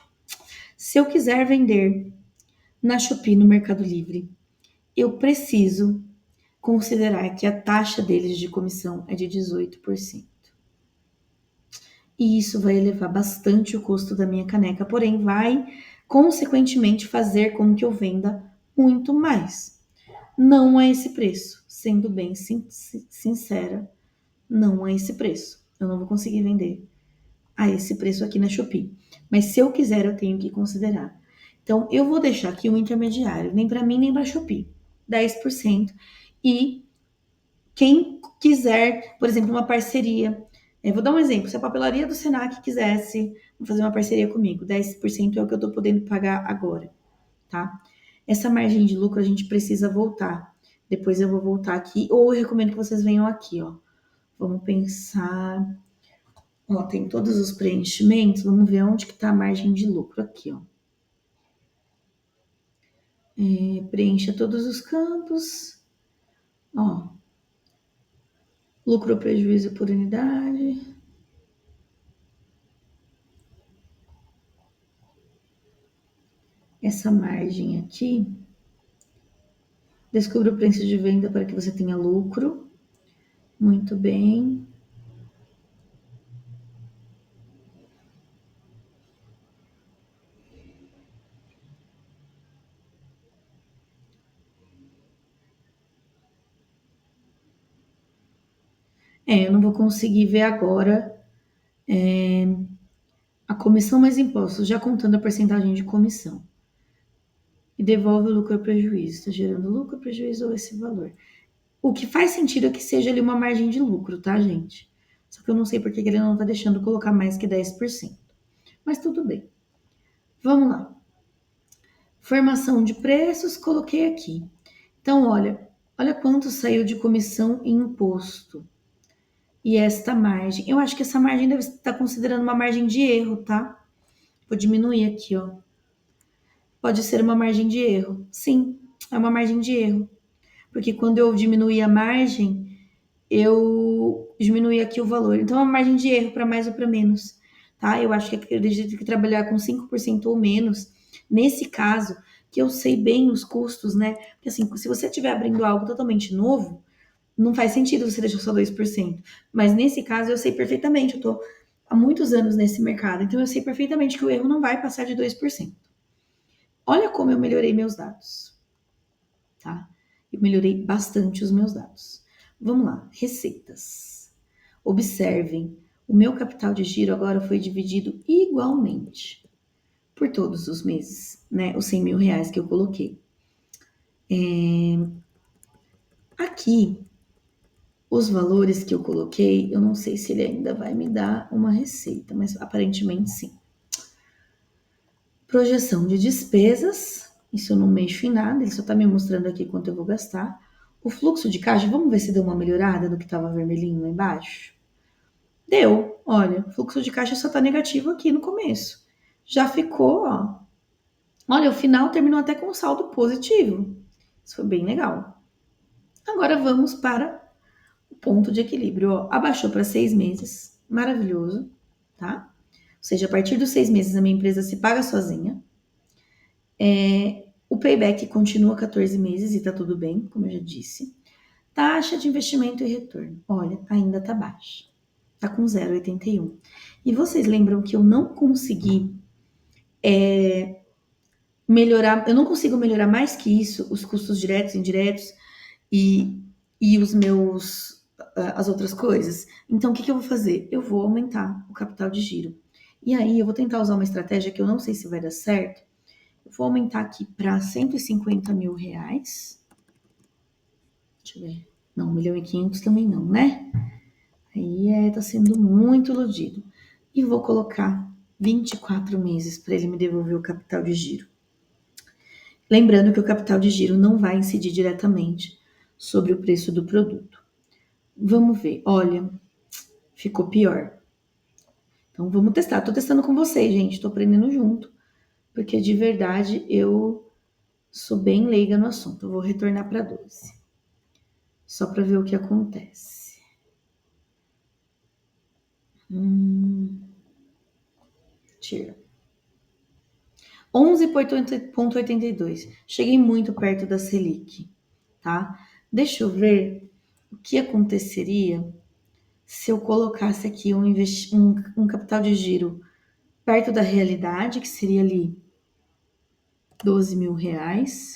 Se eu quiser vender na Shopee, no Mercado Livre, eu preciso considerar que a taxa deles de comissão é de 18%. E isso vai elevar bastante o custo da minha caneca, porém vai, consequentemente, fazer com que eu venda muito mais. Não é esse preço, sendo bem sincera, não é esse preço. Eu não vou conseguir vender a esse preço aqui na Shopee. Mas se eu quiser, eu tenho que considerar. Então, eu vou deixar aqui um intermediário, nem para mim, nem para a Shopee, 10%. E quem quiser, por exemplo, uma parceria. Vou dar um exemplo. Se a papelaria do Senac quisesse fazer uma parceria comigo, 10% é o que eu estou podendo pagar agora, tá? Essa margem de lucro a gente precisa voltar. Depois eu vou voltar aqui, ou eu recomendo que vocês venham aqui, ó. Vamos pensar. Ó, tem todos os preenchimentos. Vamos ver onde que tá a margem de lucro aqui, ó. Preencha todos os campos. Ó, lucro ou prejuízo por unidade. Essa margem aqui. Descubra o preço de venda para que você tenha lucro. Muito bem. Eu não vou conseguir ver agora a comissão mais impostos, já contando a porcentagem de comissão. E devolve o lucro ou prejuízo. Está gerando lucro ou prejuízo ou esse valor. O que faz sentido é que seja ali uma margem de lucro, tá, gente? Só que eu não sei porque ele não tá deixando colocar mais que 10%. Mas tudo bem. Vamos lá. Formação de preços, coloquei aqui. Então, olha quanto saiu de comissão e imposto. E esta margem, eu acho que essa margem deve estar considerando uma margem de erro, tá? Vou diminuir aqui, ó. Pode ser uma margem de erro. Sim, é uma margem de erro. Porque quando eu diminuir a margem, eu diminuí aqui o valor. Então, é uma margem de erro para mais ou para menos, tá? Eu acho que acredito que trabalhar com 5% ou menos, nesse caso, que eu sei bem os custos, né? Porque assim, se você estiver abrindo algo totalmente novo, não faz sentido você deixar só 2%. Mas nesse caso, eu sei perfeitamente, eu tô há muitos anos nesse mercado, então eu sei perfeitamente que o erro não vai passar de 2%. Olha como eu melhorei meus dados, tá? Eu melhorei bastante os meus dados. Vamos lá, receitas. Observem, o meu capital de giro agora foi dividido igualmente por todos os meses, né? Os 100 mil reais que eu coloquei. Aqui, Os valores que eu coloquei, eu não sei se ele ainda vai me dar uma receita, mas aparentemente sim. Projeção de despesas, isso eu não mexo em nada, ele só está me mostrando aqui quanto eu vou gastar. O fluxo de caixa, vamos ver se deu uma melhorada do que estava vermelhinho lá embaixo? Deu, olha, o fluxo de caixa só está negativo aqui no começo. Já ficou, ó. Olha, o final terminou até com um saldo positivo. Isso foi bem legal. Agora vamos para o ponto de equilíbrio. Ó. Abaixou para 6 meses, maravilhoso, tá? Ou seja, a partir dos 6 meses a minha empresa se paga sozinha. O payback continua 14 meses e tá tudo bem, como eu já disse. Taxa de investimento e retorno. Olha, ainda tá baixa. Tá com 0,81. E vocês lembram que eu não consegui melhorar, eu não consigo melhorar mais que isso, os custos diretos e indiretos e, e os meus, as outras coisas. Então, o que eu vou fazer? Eu vou aumentar o capital de giro. E aí, eu vou tentar usar uma estratégia que eu não sei se vai dar certo. Eu vou aumentar aqui para 150 mil reais. Deixa eu ver. Não, 1.500.000 também não, né? Aí tá sendo muito iludido. E vou colocar 24 meses para ele me devolver o capital de giro. Lembrando que o capital de giro não vai incidir diretamente sobre o preço do produto. Vamos ver. Olha, ficou pior. Então vamos testar. Tô testando com vocês, gente. Tô aprendendo junto. Porque de verdade eu sou bem leiga no assunto. Eu vou retornar para 12. Só para ver o que acontece. Tira. 11,82. Cheguei muito perto da Selic, tá? Deixa eu ver o que aconteceria se eu colocasse aqui um capital de giro perto da realidade, que seria ali 12 mil reais,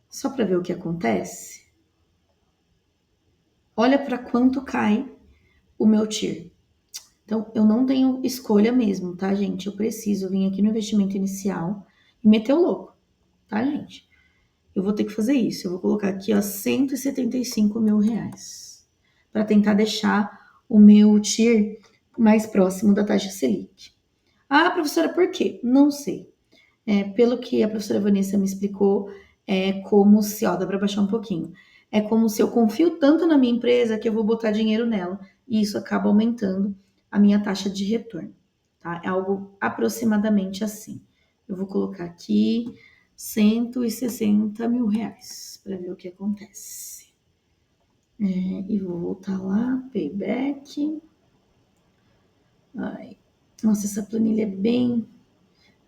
só para ver o que acontece. Olha para quanto cai o meu TIR. Então, eu não tenho escolha mesmo, tá, gente? Eu preciso vir aqui no investimento inicial e meter o louco, tá, gente? Eu vou ter que fazer isso. Eu vou colocar aqui, ó, 175 mil reais para tentar deixar o meu TIR mais próximo da taxa Selic. Ah, professora, por quê? Não sei. Pelo que a professora Vanessa me explicou, é como se, ó, dá para baixar um pouquinho. É como se eu confio tanto na minha empresa que eu vou botar dinheiro nela e isso acaba aumentando a minha taxa de retorno, tá? É algo aproximadamente assim. Eu vou colocar aqui 160 mil reais para ver o que acontece. E vou voltar lá, payback. Ai, nossa, essa planilha é bem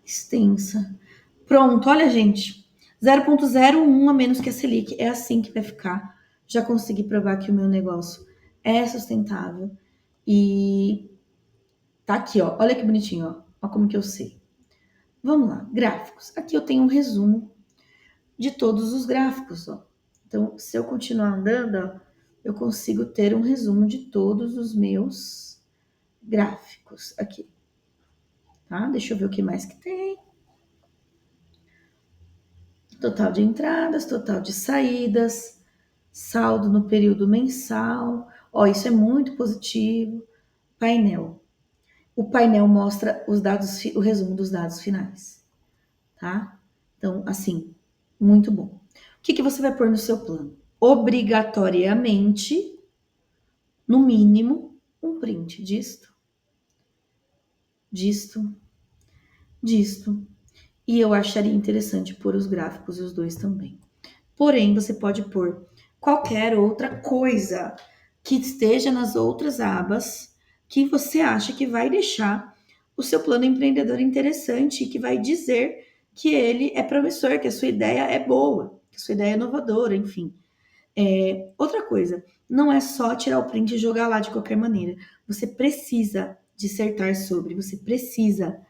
extensa. Pronto, olha, gente. 0,01 a menos que a Selic. É assim que vai ficar. Já consegui provar que o meu negócio é sustentável. E tá aqui, ó. Olha que bonitinho, ó. Olha como que eu sei. Vamos lá, gráficos. Aqui eu tenho um resumo de todos os gráficos, ó. Então, se eu continuar andando, ó, eu consigo ter um resumo de todos os meus gráficos aqui. Tá? Deixa eu ver o que mais que tem. Total de entradas, total de saídas, saldo no período mensal. Ó, isso é muito positivo. Painel. O painel mostra os dados, o resumo dos dados finais, tá? Então, assim, muito bom. O que você vai pôr no seu plano? Obrigatoriamente, no mínimo, um print disto, disto. E eu acharia interessante pôr os gráficos e os dois também. Porém, você pode pôr qualquer outra coisa que esteja nas outras abas que você acha que vai deixar o seu plano empreendedor interessante e que vai dizer que ele é promissor, que a sua ideia é boa, que a sua ideia é inovadora, enfim. Outra coisa, não é só tirar o print e jogar lá de qualquer maneira. Você precisa dissertar sobre, você precisa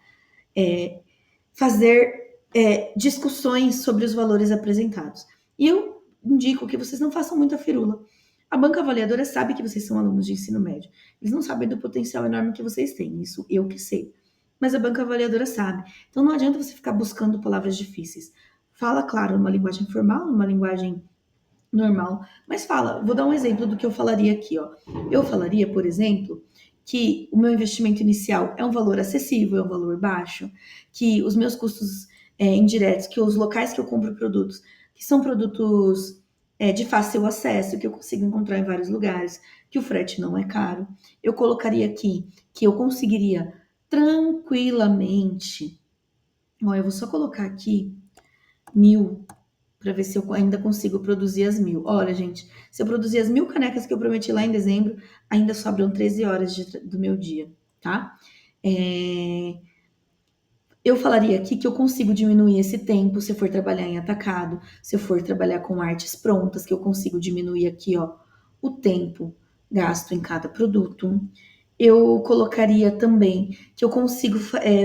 fazer discussões sobre os valores apresentados. E eu indico que vocês não façam muita firula. A banca avaliadora sabe que vocês são alunos de ensino médio. Eles não sabem do potencial enorme que vocês têm, isso eu que sei. Mas a banca avaliadora sabe. Então não adianta você ficar buscando palavras difíceis. Fala, claro, numa linguagem formal, numa linguagem Normal. Mas fala, vou dar um exemplo do que eu falaria aqui, ó. Eu falaria, por exemplo, que o meu investimento inicial é um valor acessível, é um valor baixo, que os meus custos indiretos, que os locais que eu compro produtos, que são produtos de fácil acesso, que eu consigo encontrar em vários lugares, que o frete não é caro. Eu colocaria aqui que eu conseguiria tranquilamente. Ó, eu vou só colocar aqui 1.000 para ver se eu ainda consigo produzir as 1.000. Olha, gente, se eu produzir as 1.000 canecas que eu prometi lá em dezembro, ainda sobram 13 horas do meu dia, tá? É, eu falaria aqui que eu consigo diminuir esse tempo se eu for trabalhar em atacado, se eu for trabalhar com artes prontas, que eu consigo diminuir aqui, ó, o tempo gasto em cada produto. Eu colocaria também que eu consigo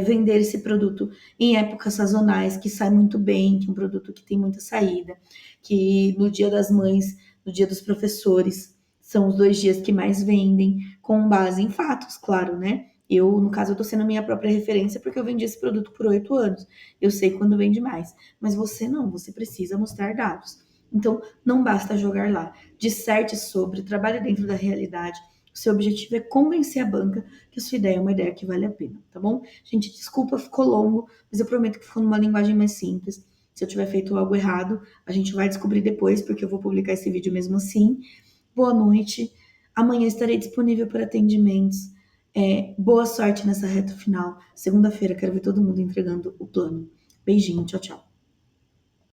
vender esse produto em épocas sazonais, que sai muito bem, que é um produto que tem muita saída, que no Dia das Mães, no Dia dos Professores, são os 2 dias que mais vendem, com base em fatos, claro, né? Eu, no caso, eu tô sendo a minha própria referência porque eu vendi esse produto por 8 anos. Eu sei quando vende mais. Mas você não, você precisa mostrar dados. Então, não basta jogar lá. Disserte sobre, trabalhe dentro da realidade. O seu objetivo é convencer a banca que a sua ideia é uma ideia que vale a pena, tá bom? Gente, desculpa, ficou longo, mas eu prometo que ficou numa linguagem mais simples. Se eu tiver feito algo errado, a gente vai descobrir depois, porque eu vou publicar esse vídeo mesmo assim. Boa noite. Amanhã estarei disponível para atendimentos. Boa sorte nessa reta final. Segunda-feira, quero ver todo mundo entregando o plano. Beijinho, tchau, tchau.